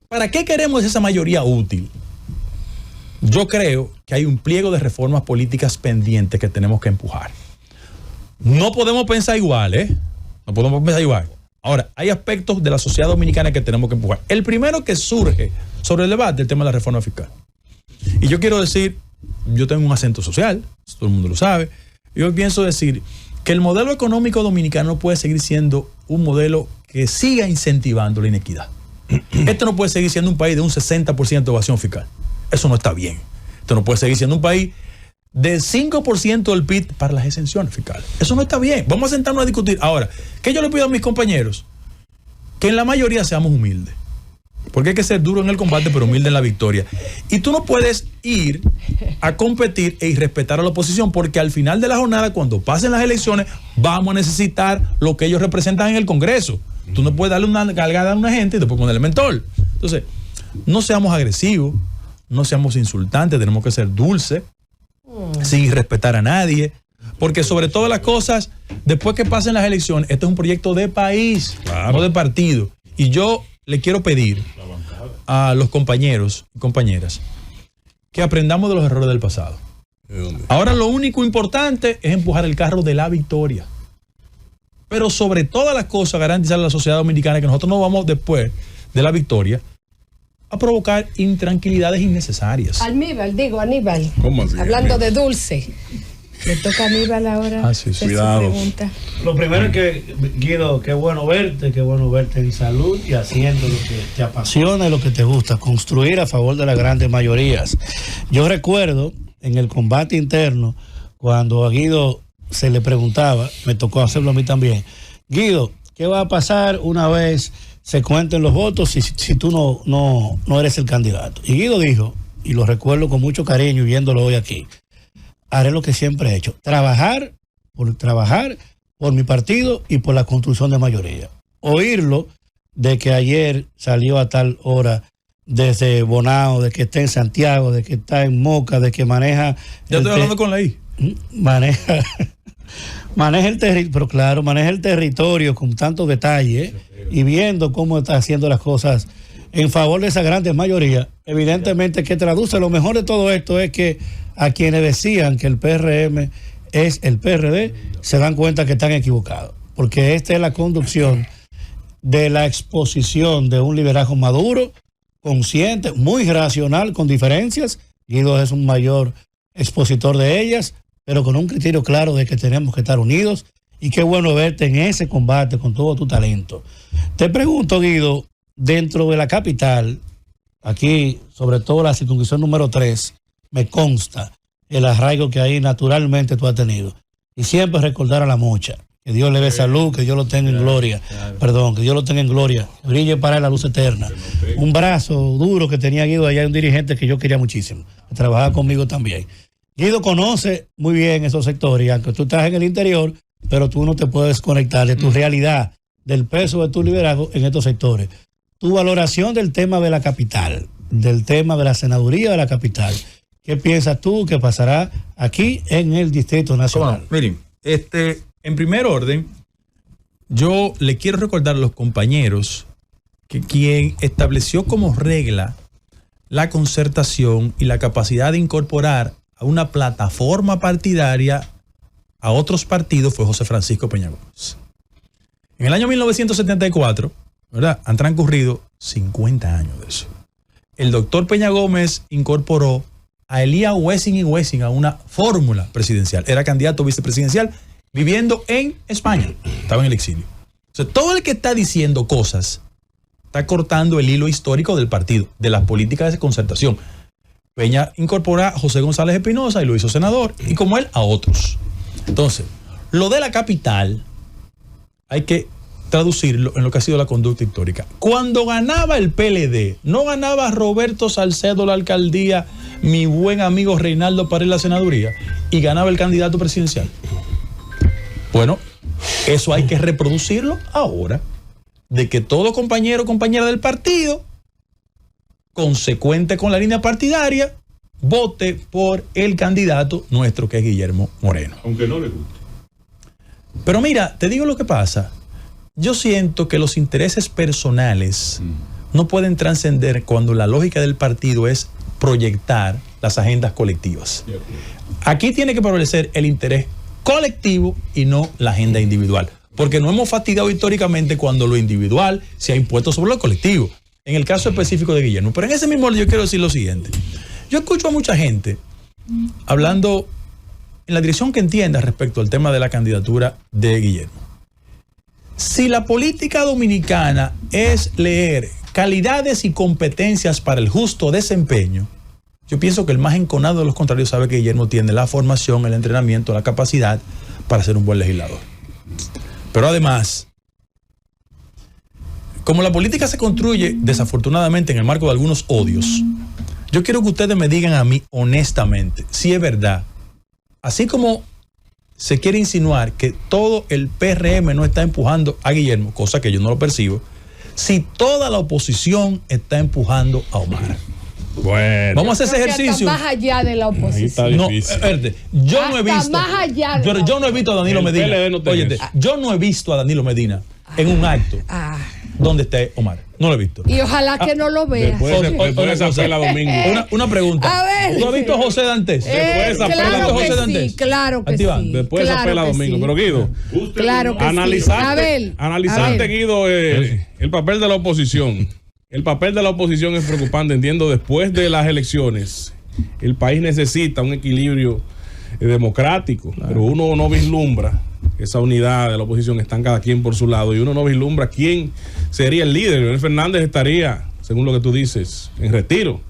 ¿Para qué queremos esa mayoría útil? Yo creo que hay un pliego de reformas políticas pendientes que tenemos que empujar. No podemos pensar igual, ¿eh? No podemos pensar igual. Ahora, hay aspectos de la sociedad dominicana que tenemos que empujar. El primero que surge sobre el debate, el tema de la reforma fiscal. Y yo quiero decir, yo tengo un acento social, todo el mundo lo sabe. Yo pienso decir que el modelo económico dominicano no puede seguir siendo un modelo que siga incentivando la inequidad. Esto no puede seguir siendo un país de un 60% de evasión fiscal. Eso no está bien. Esto no puede seguir siendo un país del 5% del PIB para las exenciones fiscales. Eso no está bien. Vamos a sentarnos a discutir. Ahora, ¿qué yo le pido a mis compañeros? Que en la mayoría seamos humildes. Porque hay que ser duro en el combate, pero humilde en la victoria. Y tú no puedes ir a competir e irrespetar a la oposición, porque al final de la jornada, cuando pasen las elecciones, vamos a necesitar lo que ellos representan en el Congreso. Tú no puedes darle una cargada a una gente y después ponerle mentol. Entonces, no seamos agresivos, no seamos insultantes, tenemos que ser dulces, sin irrespetar a nadie. Porque sobre todas las cosas, después que pasen las elecciones, esto es un proyecto de país, no de partido. Y yo le quiero pedir a los compañeros y compañeras que aprendamos de los errores del pasado. Ahora lo único importante es empujar el carro de la victoria. Pero sobre todas las cosas, garantizar a la sociedad dominicana que nosotros no vamos después de la victoria a provocar intranquilidades innecesarias. Aníbal. ¿Cómo así? Hablando de dulce. Le toca a Aníbal ahora. Sí, hacer cuidado. su pregunta. Lo primero es que, Guido, qué bueno verte en salud y haciendo lo que te apasiona y lo que te gusta, construir a favor de las grandes mayorías. Yo recuerdo en el combate interno, cuando a Guido se le preguntaba, me tocó hacerlo a mí también, Guido, ¿qué va a pasar una vez se cuenten los votos si tú no eres el candidato? Y Guido dijo, y lo recuerdo con mucho cariño y viéndolo hoy aquí, haré lo que siempre he hecho, trabajar por mi partido y por la construcción de mayoría. Oírlo de que ayer salió a tal hora desde Bonao, de que está en Santiago, de que está en Moca, de que maneja... Ya estoy hablando con la I. Maneja el territorio con tantos detalles y viendo cómo está haciendo las cosas en favor de esa grande mayoría. Evidentemente que traduce lo mejor de todo esto es que a quienes decían que el PRM es el PRD se dan cuenta que están equivocados, porque esta es la conducción de la exposición de un liderazgo maduro, consciente, muy racional, con diferencias. Guido es un mayor expositor de ellas, pero con un criterio claro de que tenemos que estar unidos, y qué bueno verte en ese combate con todo tu talento. Te pregunto, Guido, dentro de la capital, aquí, sobre todo la circunscripción número 3, me consta el arraigo que ahí naturalmente tú has tenido. Y siempre recordar a la Mocha, que Dios le dé salud, que Dios lo tenga en gloria. Perdón, que Dios lo tenga en gloria. Brille para él la luz eterna. Un brazo duro que tenía Guido allá, un dirigente que yo quería muchísimo, que trabajaba conmigo también. Guido conoce muy bien esos sectores, y aunque tú estás en el interior, pero tú no te puedes conectar de tu realidad, del peso de tu liderazgo en estos sectores. Tu valoración del tema de la capital, del tema de la senaduría de la capital. ¿Qué piensas tú que pasará aquí en el Distrito Nacional? Miren, en primer orden, yo le quiero recordar a los compañeros que quien estableció como regla la concertación y la capacidad de incorporar a una plataforma partidaria a otros partidos fue José Francisco Peña Gómez. En el año 1974, ¿verdad? Han transcurrido 50 años de eso. El doctor Peña Gómez incorporó a Elías Wessing y Wessing a una fórmula presidencial. Era candidato vicepresidencial viviendo en España. Estaba en el exilio. O sea, todo el que está diciendo cosas está cortando el hilo histórico del partido, de las políticas de concertación. Peña incorpora a José González Espinosa y lo hizo senador, y como él, a otros. Entonces, lo de la capital hay que traducirlo en lo que ha sido la conducta histórica. Cuando ganaba el PLD, no ganaba Roberto Salcedo la alcaldía, mi buen amigo Reinaldo Pared la senaduría, y ganaba el candidato presidencial. Bueno, eso hay que reproducirlo ahora, de que todo compañero o compañera del partido, consecuente con la línea partidaria, vote por el candidato nuestro, que es Guillermo Moreno. Aunque no le guste. Pero mira, te digo lo que pasa. Yo siento que los intereses personales no pueden trascender cuando la lógica del partido es proyectar las agendas colectivas. Aquí tiene que prevalecer el interés colectivo y no la agenda individual. Porque no hemos fastidiado históricamente cuando lo individual se ha impuesto sobre lo colectivo. En el caso específico de Guillermo. Pero en ese mismo orden yo quiero decir lo siguiente. Yo escucho a mucha gente hablando en la dirección que entienda respecto al tema de la candidatura de Guillermo. Si la política dominicana es leer calidades y competencias para el justo desempeño, yo pienso que el más enconado de los contrarios sabe que Guillermo tiene la formación, el entrenamiento, la capacidad para ser un buen legislador. Pero además, como la política se construye desafortunadamente en el marco de algunos odios, yo quiero que ustedes me digan a mí honestamente si es verdad, así como se quiere insinuar que todo el PRM no está empujando a Guillermo, cosa que yo no lo percibo, si toda la oposición está empujando a Omar. Bueno, Vamos a hacer ese ejercicio. Más allá de la ahí está oposición. No, difícil. espérate, yo no he Hasta visto. más allá de Pero la yo no he visto a Danilo El Medina. PLD no tiene Óyete, eso. yo no he visto a Danilo Medina en un acto Ah, donde esté Omar. No lo he visto. y ojalá que no lo vea. Después de esa pela domingo. Una pregunta. A ver. ¿Tú has visto a José Dantes? esa pela claro de José que Dantes. sí, claro que Activa. sí. Después de esa claro pela que domingo. sí. Pero Guido, Claro que sí. analizarte, Guido, el papel de la oposición. El papel de la oposición es preocupante, entiendo, después de las elecciones. El país necesita un equilibrio democrático, pero uno no vislumbra esa unidad de la oposición, están cada quien por su lado, y uno no vislumbra quién sería el líder. Leonel Fernández estaría, según lo que tú dices, en retiro.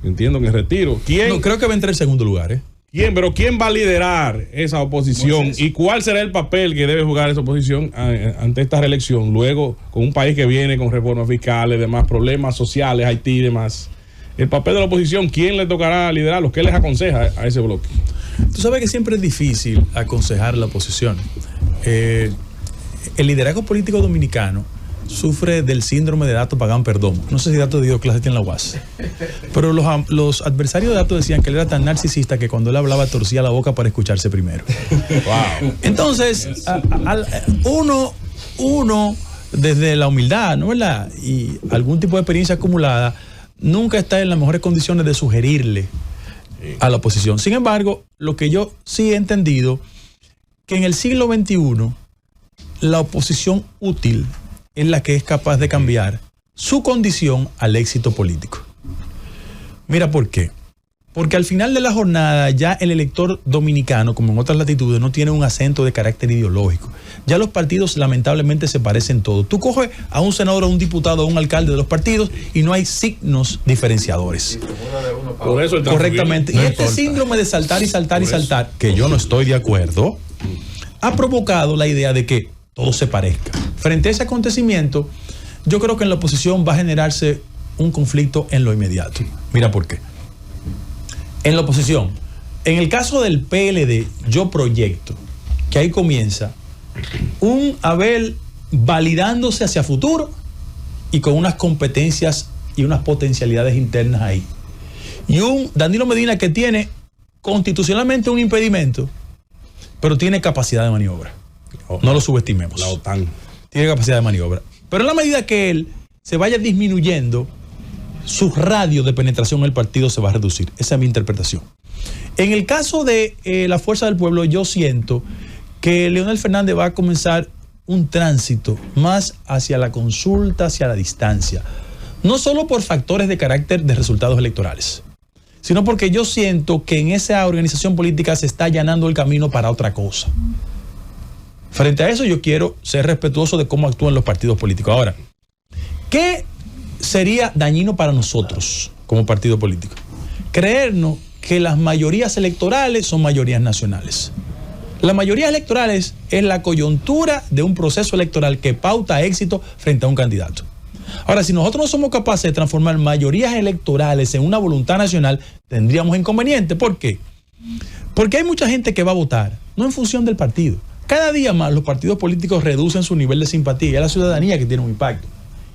Entiendo que en retiro. ¿Quién? No, creo que va a entrar en segundo lugar, ¿Quién? Pero ¿quién va a liderar esa oposición? ¿Y cuál será el papel que debe jugar esa oposición ante esta reelección? Luego, con un país que viene con reformas fiscales, demás problemas sociales, Haití y demás. El papel de la oposición, ¿quién le tocará liderarlo? ¿Qué les aconseja a ese bloque? Tú sabes que siempre es difícil aconsejar la oposición. El liderazgo político dominicano sufre del síndrome de Dato Pagán Perdón. No sé si Dato dio clase en la UAS. Pero los adversarios de Dato decían que él era tan narcisista que cuando él hablaba torcía la boca para escucharse primero. Wow. Entonces, uno desde la humildad, ¿no, verdad? Y algún tipo de experiencia acumulada, nunca está en las mejores condiciones de sugerirle a la oposición. Sin embargo, lo que yo sí he entendido, que en el siglo XXI, la oposición útil es la que es capaz de cambiar su condición al éxito político. Mira por qué. Porque al final de la jornada ya el elector dominicano, como en otras latitudes, no tiene un acento de carácter ideológico. Ya los partidos lamentablemente se parecen todos. Tú coges a un senador, a un diputado, a un alcalde de los partidos y no hay signos diferenciadores. Por eso el Correctamente. No Y este importa. síndrome de saltar y saltar y saltar, que yo no estoy de acuerdo, ha provocado la idea de que todo se parezca. Frente a ese acontecimiento, yo creo que en la oposición va a generarse un conflicto en lo inmediato. Mira por qué. En la oposición, en el caso del PLD, yo proyecto que ahí comienza un Abel validándose hacia futuro y con unas competencias y unas potencialidades internas ahí. Y un Danilo Medina que tiene constitucionalmente un impedimento, pero tiene capacidad de maniobra. No lo subestimemos. La OTAN. Tiene capacidad de maniobra. Pero en la medida que él se vaya disminuyendo, su radio de penetración en el partido se va a reducir. Esa es mi interpretación. En el caso de la Fuerza del Pueblo, yo siento que Leonel Fernández va a comenzar un tránsito más hacia la consulta, hacia la distancia. No solo por factores de carácter de resultados electorales, sino porque yo siento que en esa organización política se está allanando el camino para otra cosa. Frente a eso, yo quiero ser respetuoso de cómo actúan los partidos políticos. Ahora, ¿qué sería dañino para nosotros como partido político? Creernos que las mayorías electorales son mayorías nacionales. Las mayorías electorales es la coyuntura de un proceso electoral que pauta éxito frente a un candidato. Ahora, si nosotros no somos capaces de transformar mayorías electorales en una voluntad nacional, tendríamos inconveniente. ¿Por qué? Porque hay mucha gente que va a votar, no en función del partido. Cada día más los partidos políticos reducen su nivel de simpatía y es la ciudadanía que tiene un impacto.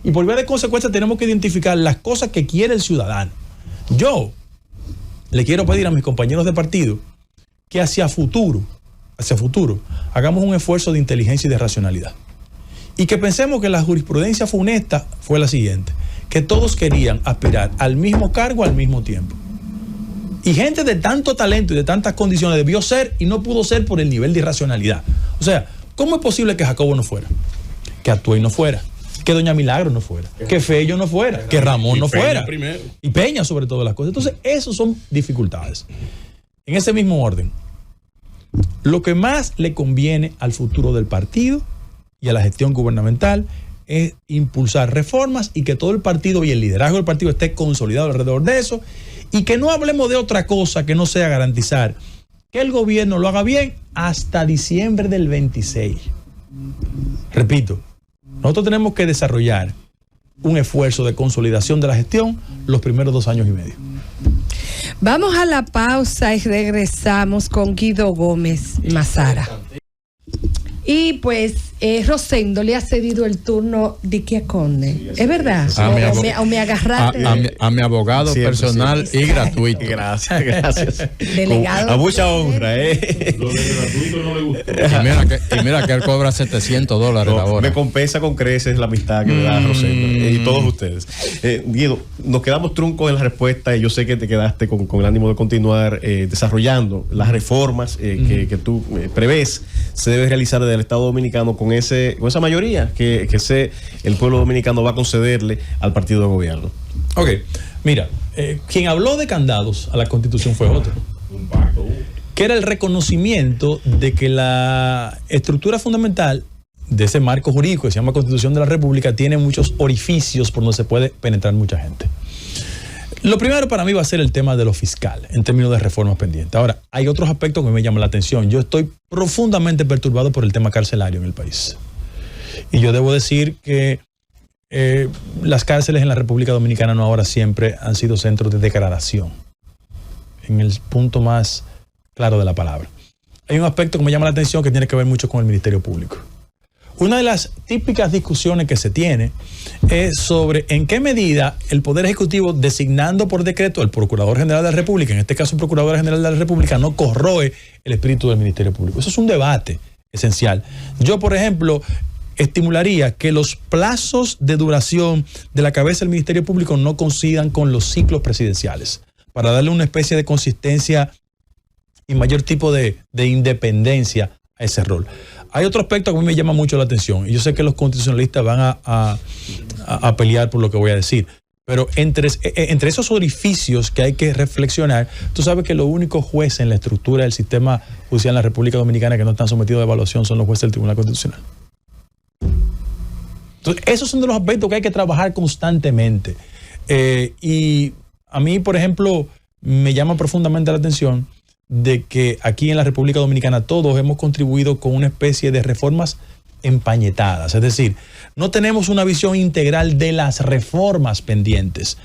Y por vía de consecuencia tenemos que identificar las cosas que quiere el ciudadano. Yo le quiero pedir a mis compañeros de partido que hacia futuro, hagamos un esfuerzo de inteligencia y de racionalidad. Y que pensemos que la jurisprudencia funesta fue la siguiente, que todos querían aspirar al mismo cargo al mismo tiempo. Y gente de tanto talento y de tantas condiciones debió ser y no pudo ser por el nivel de irracionalidad. O sea, ¿cómo es posible que Jacobo no fuera? Que Atuey no fuera. Que Doña Milagro no fuera. Que Fello no fuera. Que Ramón no fuera. Primero. Y Peña sobre todas las cosas. Entonces, esas son dificultades. En ese mismo orden, Lo que más le conviene al futuro del partido y a la gestión gubernamental es impulsar reformas y que todo el partido y el liderazgo del partido esté consolidado alrededor de eso, y que no hablemos de otra cosa que no sea garantizar que el gobierno lo haga bien hasta diciembre del 26. Repito, nosotros tenemos que desarrollar un esfuerzo de consolidación de la gestión los primeros 2 años y medio. Vamos a la pausa y regresamos con Guido Gómez Mazara. Y pues Rosendo le ha cedido el turno de que Conde. ¿Es verdad? ¿O me agarraste? A mi abogado personal y gratuito. Gracias. Delegado. A mucha honra, Lo de gratuito no le gustó. Y mira que él cobra $700 la hora. Me compensa con creces la amistad que me da Rosendo y todos ustedes. Guido, nos quedamos truncos en la respuesta y yo sé que te quedaste con el ánimo de continuar desarrollando las reformas que tú prevés se debe realizar desde el Estado Dominicano con esa mayoría que el pueblo dominicano va a concederle al partido de gobierno. Ok, mira, quien habló de candados a la Constitución fue otro, que era el reconocimiento de que la estructura fundamental de ese marco jurídico que se llama Constitución de la República tiene muchos orificios por donde se puede penetrar mucha gente. Lo primero para mí va a ser el tema de lo fiscal, en términos de reformas pendientes. Ahora, hay otros aspectos que me llaman la atención. Yo estoy profundamente perturbado por el tema carcelario en el país. Y yo debo decir que las cárceles en la República Dominicana no ahora siempre han sido centros de degradación, en el punto más claro de la palabra. Hay un aspecto que me llama la atención que tiene que ver mucho con el Ministerio Público. Una de las típicas discusiones que se tiene es sobre en qué medida el Poder Ejecutivo, designando por decreto al Procurador General de la República, en este caso Procuradora General de la República, no corroe el espíritu del Ministerio Público. Eso es un debate esencial. Yo, por ejemplo, estimularía que los plazos de duración de la cabeza del Ministerio Público no coincidan con los ciclos presidenciales, para darle una especie de consistencia y mayor tipo de independencia a ese rol. Hay otro aspecto que a mí me llama mucho la atención, y yo sé que los constitucionalistas van a pelear por lo que voy a decir, pero entre esos orificios que hay que reflexionar, tú sabes que los únicos jueces en la estructura del sistema judicial en la República Dominicana que no están sometidos a evaluación son los jueces del Tribunal Constitucional. Entonces, esos son de los aspectos que hay que trabajar constantemente. Y a mí, por ejemplo, me llama profundamente la atención de que aquí en la República Dominicana todos hemos contribuido con una especie de reformas empañetadas. Es decir, no tenemos una visión integral de las reformas pendientes.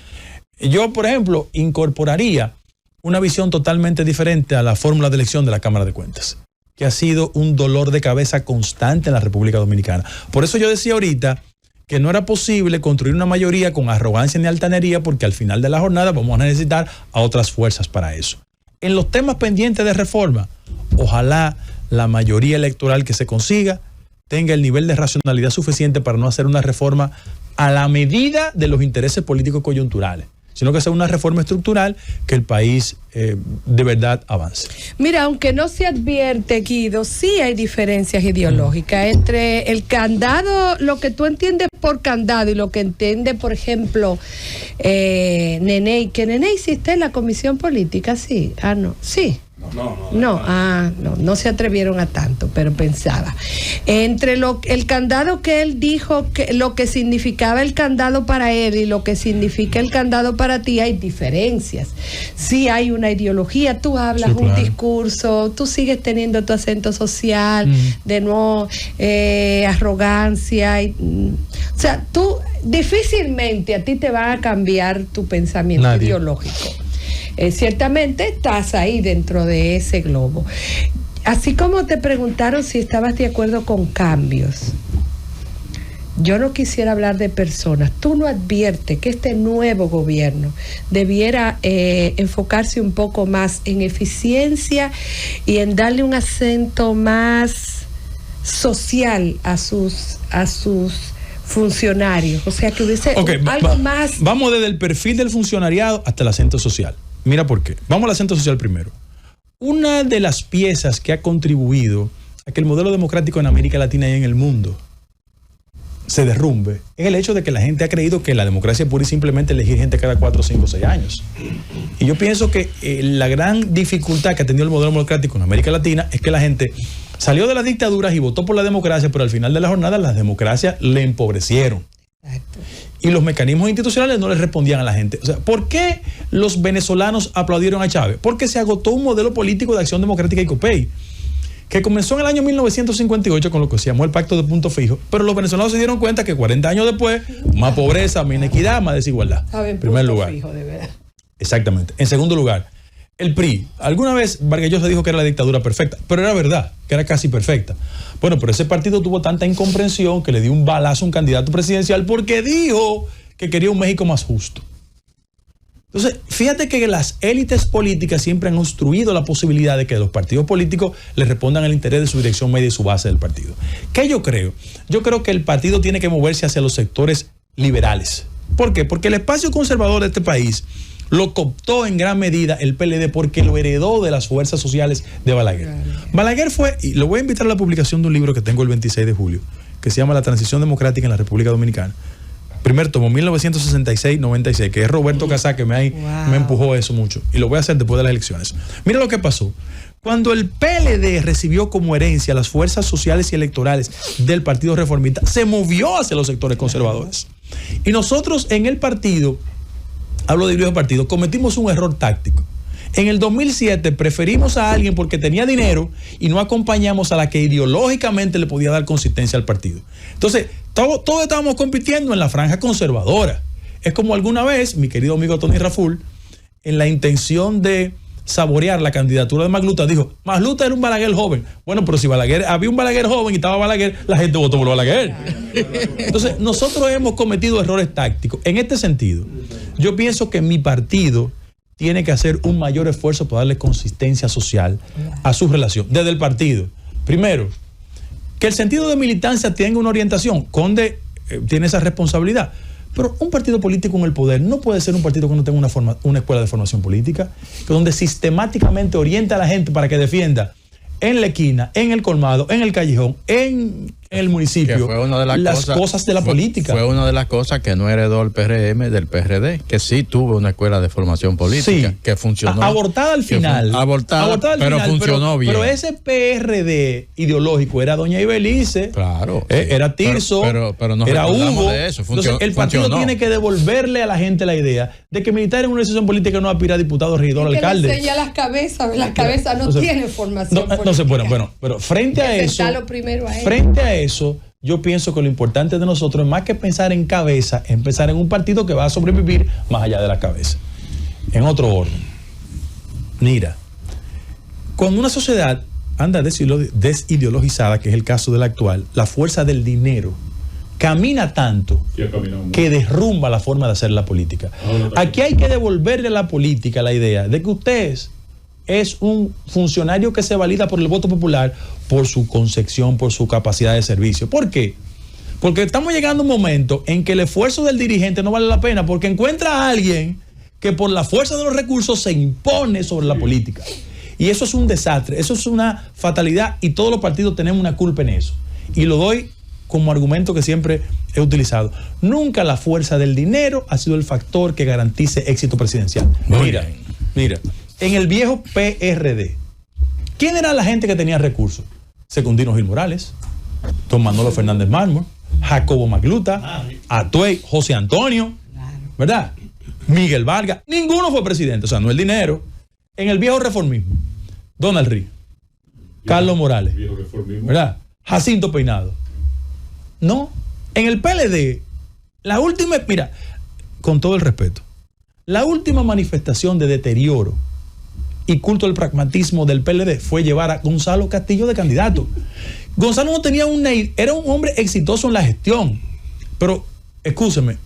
Yo, por ejemplo, incorporaría una visión totalmente diferente a la fórmula de elección de la Cámara de Cuentas, que ha sido un dolor de cabeza constante en la República Dominicana. Por eso yo decía ahorita que no era posible construir una mayoría con arrogancia ni altanería, porque al final de la jornada vamos a necesitar a otras fuerzas para eso. En los temas pendientes de reforma, ojalá la mayoría electoral que se consiga tenga el nivel de racionalidad suficiente para no hacer una reforma a la medida de los intereses políticos coyunturales, sino que sea una reforma estructural que el país de verdad avance. Mira, aunque no se advierte, Guido, sí hay diferencias ideológicas entre el candado, lo que tú entiendes por candado y lo que entiende, por ejemplo, Neney, que Neney sí está en la comisión política, sí. Ah, no, sí. No se atrevieron a tanto, pero pensaba. Entre el candado que él dijo, que lo que significaba el candado para él y lo que significa el candado para ti, hay diferencias. Sí hay una ideología, tú hablas un discurso, tú sigues teniendo tu acento social, de no arrogancia. O sea, tú difícilmente a ti te va a cambiar tu pensamiento ideológico. Ciertamente estás ahí dentro de ese globo. Así como te preguntaron si estabas de acuerdo con cambios, yo no quisiera hablar de personas. Tú no adviertes que este nuevo gobierno debiera enfocarse un poco más en eficiencia y en darle un acento más social a sus funcionarios. O sea, que hubiese algo más. Vamos desde el perfil del funcionariado hasta el acento social. Mira por qué. Vamos al acento social primero. Una de las piezas que ha contribuido a que el modelo democrático en América Latina y en el mundo se derrumbe es el hecho de que la gente ha creído que la democracia es pura y simplemente elegir gente cada 4, 5, 6 años. Y yo pienso que la gran dificultad que ha tenido el modelo democrático en América Latina es que la gente salió de las dictaduras y votó por la democracia, pero al final de la jornada las democracias le empobrecieron. Exacto. Y los mecanismos institucionales no les respondían a la gente. O sea, ¿por qué los venezolanos aplaudieron a Chávez? Porque se agotó un modelo político de acción democrática y COPEI, que comenzó en el año 1958 con lo que se llamó el Pacto de Punto Fijo, pero los venezolanos se dieron cuenta que 40 años después, más pobreza, más inequidad, más desigualdad. Saben, En primer lugar. fijo, de verdad. Exactamente. En segundo lugar, el PRI. Alguna vez Vargas Llosa dijo que era la dictadura perfecta, pero era verdad, que era casi perfecta. Bueno, pero ese partido tuvo tanta incomprensión que le dio un balazo a un candidato presidencial porque dijo que quería un México más justo. Entonces, fíjate que las élites políticas siempre han obstruido la posibilidad de que los partidos políticos le respondan al interés de su dirección media y su base del partido. ¿Qué yo creo? Yo creo que el partido tiene que moverse hacia los sectores liberales. ¿Por qué? Porque el espacio conservador de este país lo cooptó en gran medida el PLD porque lo heredó de las fuerzas sociales de Balaguer. Claro. Balaguer fue, y lo voy a invitar a la publicación de un libro que tengo el 26 de julio, que se llama La Transición Democrática en la República Dominicana. Primer tomo, 1966-96, que es Roberto Casá, que me empujó eso mucho. Y lo voy a hacer después de las elecciones. Mira lo que pasó. Cuando el PLD recibió como herencia las fuerzas sociales y electorales del Partido Reformista, se movió hacia los sectores conservadores. Y nosotros en el partido, hablo de viejo partido, cometimos un error táctico. En el 2007 preferimos a alguien porque tenía dinero y no acompañamos a la que ideológicamente le podía dar consistencia al partido. Entonces, todos estábamos compitiendo en la franja conservadora. Es como alguna vez, mi querido amigo Tony Raful, en la intención de saborear la candidatura de Magluta, dijo, Magluta era un Balaguer joven. Bueno, pero si Balaguer, había un Balaguer joven y estaba Balaguer, la gente votó por Balaguer. Entonces, nosotros hemos cometido errores tácticos. En este sentido, yo pienso que mi partido tiene que hacer un mayor esfuerzo para darle consistencia social a su relación. Desde el partido, primero, que el sentido de militancia tenga una orientación. Conde tiene esa responsabilidad. Pero un partido político en el poder no puede ser un partido que no tenga una escuela de formación política, donde sistemáticamente orienta a la gente para que defienda en la esquina, en el colmado, en el callejón, en el municipio, que fue una de las cosas de la política. Fue una de las cosas que no heredó el PRM del PRD, que sí tuvo una escuela de formación política, sí, que funcionó. Abortada al final. Abortada pero final, funcionó bien. Pero ese PRD ideológico era doña Ibelice, claro, era Tirso, pero no era Hugo. De eso. Entonces, el partido tiene que devolverle a la gente la idea de que militar en una organización política no aspira a diputado, regidor, alcalde. Que enseña las cabezas no tienen formación política. No sé, bueno, pero frente a eso, yo pienso que lo importante de nosotros, más que pensar en cabeza, es pensar en un partido que va a sobrevivir más allá de la cabeza. En otro orden. Mira, cuando una sociedad anda desideologizada, que es el caso de la actual, la fuerza del dinero camina tanto que derrumba la forma de hacer la política. Aquí hay que devolverle a la política la idea de que ustedes es un funcionario que se valida por el voto popular, por su concepción, por su capacidad de servicio. ¿Por qué? Porque estamos llegando a un momento en que el esfuerzo del dirigente no vale la pena porque encuentra a alguien que por la fuerza de los recursos se impone sobre la política. Y eso es un desastre, eso es una fatalidad y todos los partidos tenemos una culpa en eso. Y lo doy como argumento que siempre he utilizado. Nunca la fuerza del dinero ha sido el factor que garantice éxito presidencial. Mira. En el viejo PRD, ¿quién era la gente que tenía recursos? Secundino Gil Morales, don Manolo Fernández Mármol, Jacobo Magluta, Atuey, José Antonio, ¿verdad? Miguel Vargas. Ninguno fue presidente, o sea, no el dinero. En el viejo reformismo, Donald Ríos, Carlos Morales, ¿verdad? Jacinto Peinado. No, en el PLD, la última, mira, con todo el respeto, la última manifestación de deterioro y culto al pragmatismo del PLD fue llevar a Gonzalo Castillo de candidato. Gonzalo no tenía era un hombre exitoso en la gestión, pero, escúcheme,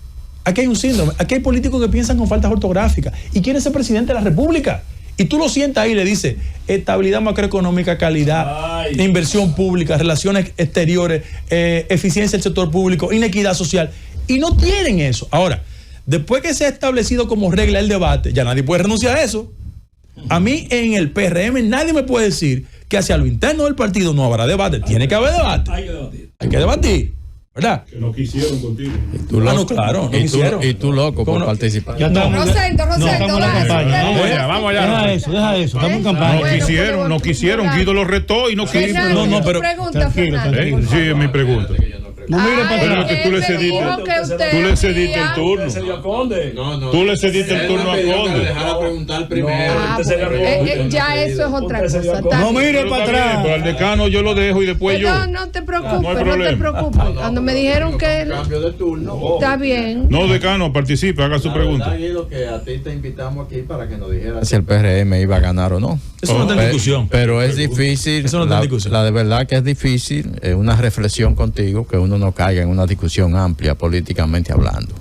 aquí hay un síndrome, aquí hay políticos que piensan con faltas ortográficas y quieren ser presidente de la República. Y tú lo sientas ahí y le dices estabilidad macroeconómica, calidad, inversión pública, relaciones exteriores, eficiencia del sector público, inequidad social. Y no tienen eso. Ahora, después que se ha establecido como regla el debate, ya nadie puede renunciar a eso. A mí en el PRM nadie me puede decir que hacia lo interno del partido no habrá debate. Tiene que haber debate. Hay que debatir. ¿verdad? Que no quisieron contigo. Tú Ah, loco. no, claro, no y, quisieron. tú loco por ¿Cómo no? participar. Ya estamos, Rosendo, no, estamos en la campaña. Vamos allá. Deja eso. Estamos en No campaña. quisieron. Guido lo retó y no quiso. Fernando, No, pero- pregunta, Tranquilo, Fernando, tranquilo. por Sí, es favor. mi pregunta. No mire para Pero atrás. que tú le cediste. Tú le cediste el turno. Tú le cediste el turno a Conde. preguntar Ah, bueno, ya eso es otra cosa. Está No bien. mire Pero para está bien, atrás. pero al decano yo lo dejo y después yo. No te preocupes, No hay no te problema. preocupes. Cuando me dijeron que cambio de turno. está bien. No, decano, participe, haga su pregunta. Guido, que a ti te invitamos aquí para que nos dijeras si el PRM iba a ganar o no. Eso no está en discusión. Pero es difícil, Eso no está en discusión. la de verdad que es difícil, una reflexión contigo, que uno no caiga en una discusión amplia políticamente hablando.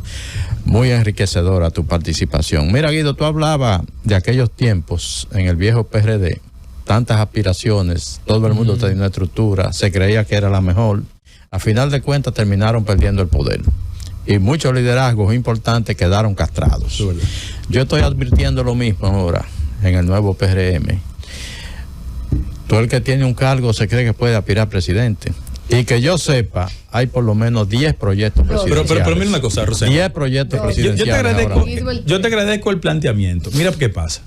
Muy enriquecedora tu participación. Mira, Guido, tú hablabas de aquellos tiempos en el viejo PRD, tantas aspiraciones, todo el mundo tenía una estructura, se creía que era la mejor. A final de cuentas terminaron perdiendo el poder. Y muchos liderazgos importantes quedaron castrados. Yo estoy advirtiendo lo mismo ahora en el nuevo PRM. Todo el que tiene un cargo se cree que puede aspirar a presidente. Y que yo sepa, hay por lo menos 10 proyectos presidenciales. Pero mira una cosa, Rosendo. 10 proyectos Yo te presidenciales. ahora mismo. Yo te agradezco el planteamiento. Mira qué pasa.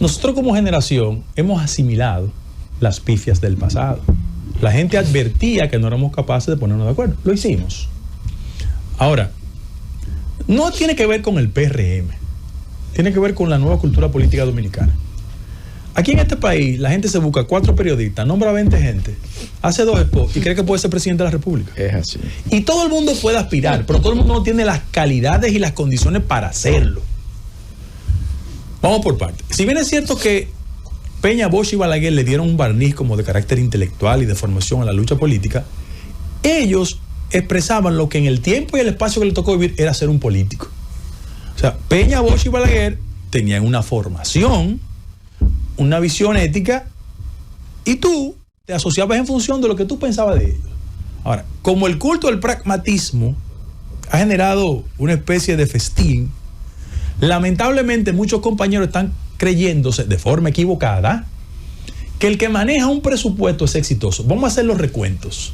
Nosotros como generación hemos asimilado las pifias del pasado. La gente advertía que no éramos capaces de ponernos de acuerdo. Lo hicimos. Ahora, no tiene que ver con el PRM. Tiene que ver con la nueva cultura política dominicana. Aquí en este país, la gente se busca 4 periodistas, nombra 20 gente, hace 2 expos y cree que puede ser presidente de la República. Es así. Y todo el mundo puede aspirar, pero todo el mundo no tiene las calidades y las condiciones para hacerlo. Vamos por partes. Si bien es cierto que Peña, Bosch y Balaguer le dieron un barniz como de carácter intelectual y de formación a la lucha política, ellos expresaban lo que en el tiempo y el espacio que le tocó vivir era ser un político. O sea, Peña, Bosch y Balaguer tenían una formación, una visión ética, y tú te asociabas en función de lo que tú pensabas de ellos. Ahora, como el culto del pragmatismo ha generado una especie de festín, lamentablemente muchos compañeros están creyéndose de forma equivocada que el que maneja un presupuesto es exitoso. Vamos a hacer los recuentos.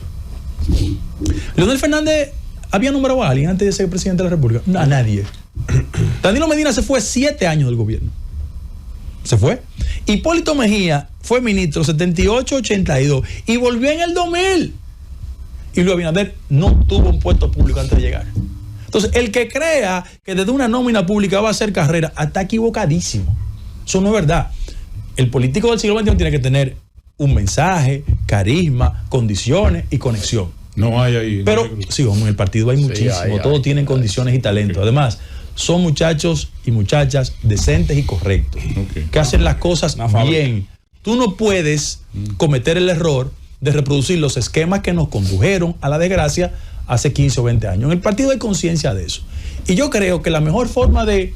Leonel Fernández había nombrado a alguien antes de ser presidente de la República. No, a nadie. Danilo Medina se fue 7 años del gobierno. Se fue. Hipólito Mejía fue ministro 78-82 y volvió en el 2000. Y Luis Abinader no tuvo un puesto público antes de llegar. Entonces, el que crea que desde una nómina pública va a hacer carrera, está equivocadísimo. Eso no es verdad. El político del siglo XXI tiene que tener un mensaje, carisma, condiciones y conexión. No hay ahí. Pero, sí, hombre, en el partido hay muchísimo. Todos tienen condiciones y talento. Además, son muchachos y muchachas decentes y correctos, que hacen las cosas bien. Tú no puedes cometer el error de reproducir los esquemas que nos condujeron a la desgracia hace 15 o 20 años. En el partido hay conciencia de eso. Y yo creo que la mejor forma de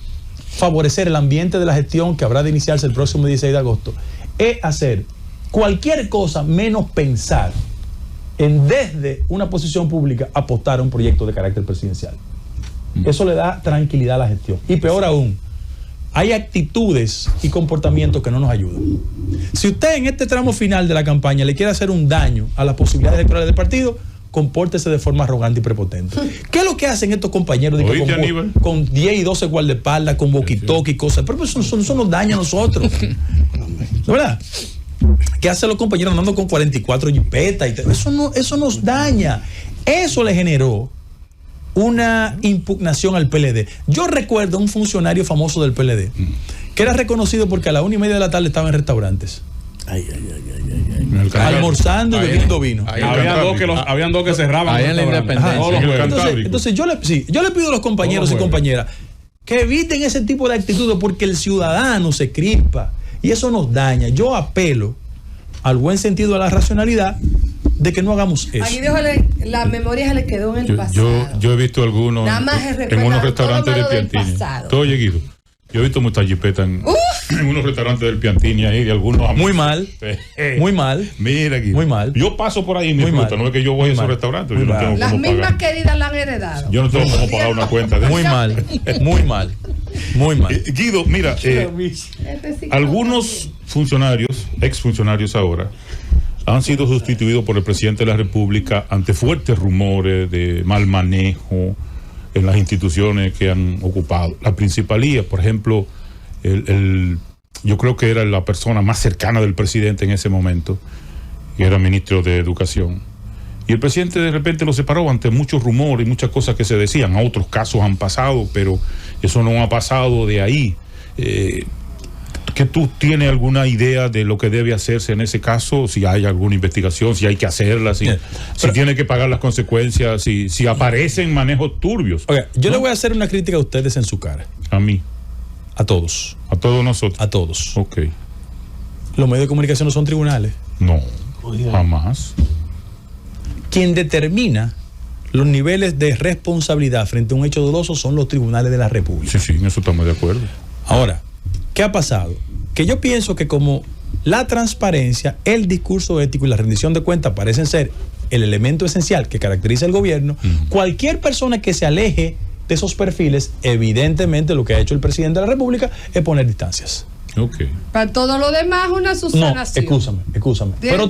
favorecer el ambiente de la gestión que habrá de iniciarse el próximo 16 de agosto es hacer cualquier cosa menos pensar en, desde una posición pública, apostar a un proyecto de carácter presidencial. Eso le da tranquilidad a la gestión. Y peor aún, hay actitudes y comportamientos que no nos ayudan. Si usted en este tramo final de la campaña le quiere hacer un daño a las posibilidades electorales del partido, compórtese de forma arrogante y prepotente. ¿Qué es lo que hacen estos compañeros con 10 y 12 guardaespaldas, con walkie-talkie y cosas? Pero eso nos daña a nosotros. ¿No, verdad? ¿Qué hacen los compañeros andando con 44 jipetas? Eso nos daña. Eso le generó una impugnación al PLD. Yo recuerdo a un funcionario famoso del PLD que era reconocido porque a la 1:30 de la tarde estaba en restaurantes. Almorzando y bebiendo vino. Habían dos que cerraban. Ahí en la Independencia. Entonces yo le pido a los compañeros y compañeras que eviten ese tipo de actitudes, porque el ciudadano se crispa y eso nos daña. Yo apelo al buen sentido de la racionalidad de que no hagamos eso. Aquí la memoria se le quedó en el pasado. Yo he visto algunos Nada más en unos restaurantes del Piantini. Todo lleguido. Yo he visto muchas jipetas en unos restaurantes del Piantini ahí, de algunos. Muy mal. Muy mal. Mira, Guido. Muy mal. Yo paso por ahí en mi ruta, no es que yo voy a esos restaurantes. Yo no tengo Las cómo mismas pagar. queridas la han heredado. Yo no tengo cómo pagar una cuenta de Muy mal. Muy mal. Muy mal. Guido, mira, algunos funcionarios, exfuncionarios ahora, han sido sustituidos por el presidente de la República ante fuertes rumores de mal manejo en las instituciones que han ocupado. La principalía, por ejemplo, yo creo que era la persona más cercana del presidente en ese momento, que era ministro de Educación. Y el presidente de repente lo separó ante muchos rumores y muchas cosas que se decían. A otros casos han pasado, pero eso no ha pasado de ahí. ¿Que tú tienes alguna idea de lo que debe hacerse en ese caso? Si hay alguna investigación, si hay que hacerla, si tiene que pagar las consecuencias, si aparecen manejos turbios. Okay, yo le voy a hacer una crítica a ustedes en su cara. A mí. A todos. A todos nosotros. A todos. Ok. Los medios de comunicación no son tribunales. No, jamás. Quien determina los niveles de responsabilidad frente a un hecho doloso son los tribunales de la República. Sí, en eso estamos de acuerdo. Ahora, ¿qué ha pasado? Que yo pienso que como la transparencia, el discurso ético y la rendición de cuentas parecen ser el elemento esencial que caracteriza al gobierno, cualquier persona que se aleje de esos perfiles, evidentemente lo que ha hecho el presidente de la República es poner distancias. Okay. Para todo lo demás, una subsanación. No, excúsame. Pero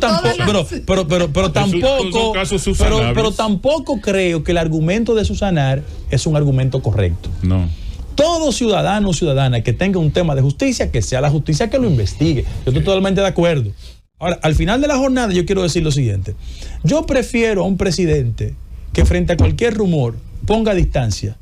tampoco creo que el argumento de subsanar es un argumento correcto. No. Todo ciudadano o ciudadana que tenga un tema de justicia, que sea la justicia que lo investigue. Yo estoy totalmente de acuerdo. Ahora, al final de la jornada, yo quiero decir lo siguiente. Yo prefiero a un presidente que frente a cualquier rumor ponga distancia,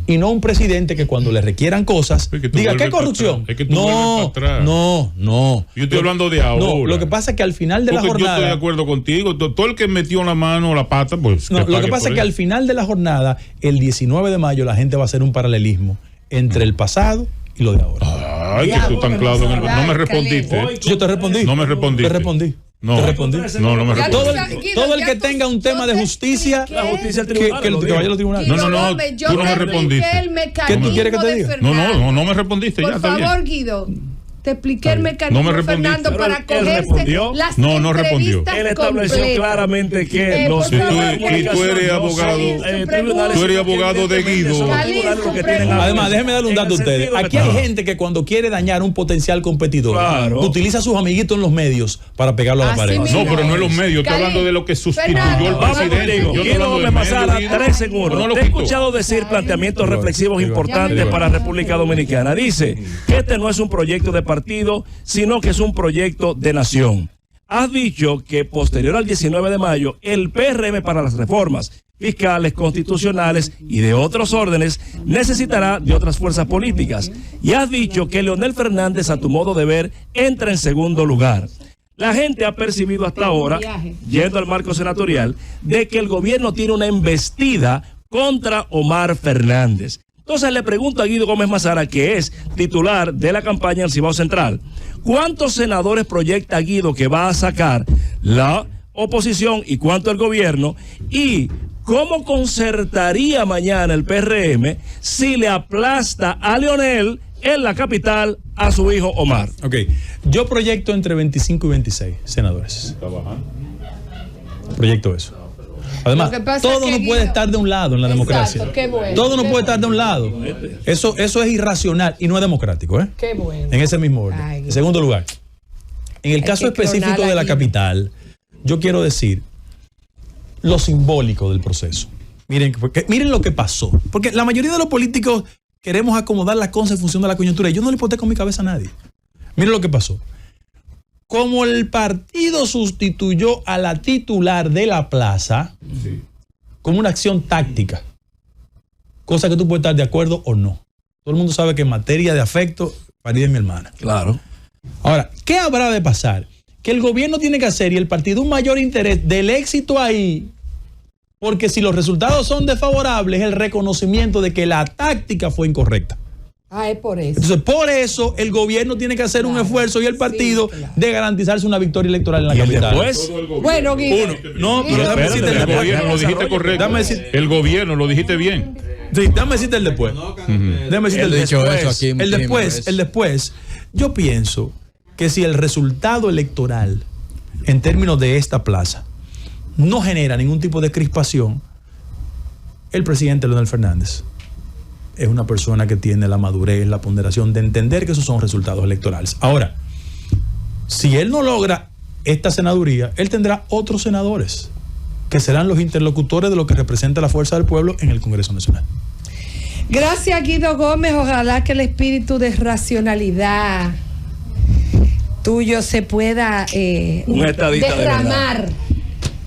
y no un presidente que cuando le requieran cosas diga, ¿qué corrupción? Es que no. Yo estoy hablando de ahora. No, lo que pasa es que al final de la jornada... Yo estoy de acuerdo contigo. Todo el que metió la mano o la pata, pues... No, lo que pasa es que al final de la jornada, el 19 de mayo, la gente va a hacer un paralelismo entre el pasado y lo de ahora. Ay, que tú tan claro en el... No me respondiste. Yo te respondí. No me respondiste. Te respondí. No, te respondí. No me respondí. Todo el que tenga un tema de justicia, la justicia al tribunal, que vaya a los tribunales. No, tú no me respondiste. ¿Qué tú quieres que te diga? No me respondiste. Por ya está favor, bien. Guido. Te expliqué el mecanismo, Fernando, para cogerse las no respondió. Él estableció claramente que los tú eres abogado, tú eres abogado de Guido. Además, déjenme darle un dato a ustedes. Aquí hay gente que cuando quiere dañar un potencial competidor, utiliza a sus amiguitos en los medios para pegarlo a la pared. No, pero no en los medios. Estoy hablando de lo que sustituyó el presidente. Yo Guido me pasara 3 segundos. Te he escuchado decir planteamientos reflexivos importantes para la República Dominicana. Dice que este no es un proyecto de partido, sino que es un proyecto de nación. Has dicho que posterior al 19 de mayo, el PRM para las reformas fiscales, constitucionales y de otros órdenes necesitará de otras fuerzas políticas. Y has dicho que Leonel Fernández, a tu modo de ver, entra en segundo lugar. La gente ha percibido hasta ahora, yendo al marco senatorial, de que el gobierno tiene una embestida contra Omar Fernández. Entonces le pregunto a Guido Gómez Mazara, que es titular de la campaña del Cibao Central, ¿cuántos senadores proyecta Guido que va a sacar la oposición y cuánto el gobierno? ¿Y cómo concertaría mañana el PRM si le aplasta a Leonel en la capital a su hijo Omar? Ok, yo proyecto entre 25 y 26 senadores. Proyecto eso. Además, todo no puede estar de un lado en la democracia. Todo no puede estar de un lado. Eso es irracional y no es democrático. Qué bueno. En ese mismo orden. En segundo lugar, en el caso específico de la capital, yo quiero decir lo simbólico del proceso. Miren lo que pasó. Porque la mayoría de los políticos queremos acomodar las cosas en función de la coyuntura. Y yo no le hipoteco mi cabeza a nadie. Miren lo que pasó. Como el partido sustituyó a la titular de la plaza como una acción táctica, cosa que tú puedes estar de acuerdo o no. Todo el mundo sabe que en materia de afecto, Farideh es mi hermana. Claro. Ahora, ¿qué habrá de pasar? Que el gobierno tiene que hacer y el partido un mayor interés del éxito ahí, porque si los resultados son desfavorables, el reconocimiento de que la táctica fue incorrecta. Es por eso. Entonces, por eso el gobierno tiene que hacer un esfuerzo y el partido de garantizarse una victoria electoral en la capital. Bueno, Guido. No, pero déjame decirte el después. El gobierno lo dijiste correcto. El gobierno lo dijiste bien. Sí, déjame decirte el después. Déjame decirte el después. El después. Yo pienso que si el resultado electoral en términos de esta plaza no genera ningún tipo de crispación, el presidente Leonel Fernández es una persona que tiene la madurez, la ponderación de entender que esos son resultados electorales. Ahora, si él no logra esta senaduría, él tendrá otros senadores que serán los interlocutores de lo que representa la fuerza del pueblo en el Congreso Nacional. Gracias, Guido Gómez. Ojalá que el espíritu de racionalidad tuyo se pueda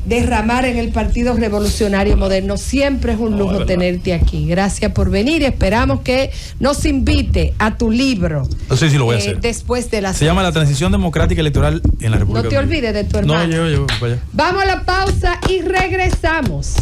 derramar en el Partido Revolucionario Moderno. Siempre es un lujo tenerte aquí. Gracias por venir. Esperamos que nos invite a tu libro. No sé si lo voy a hacer. Después de Se llama La Transición Democrática Electoral en la República No te olvides de tu hermano. No, yo para allá. Vamos a la pausa y regresamos.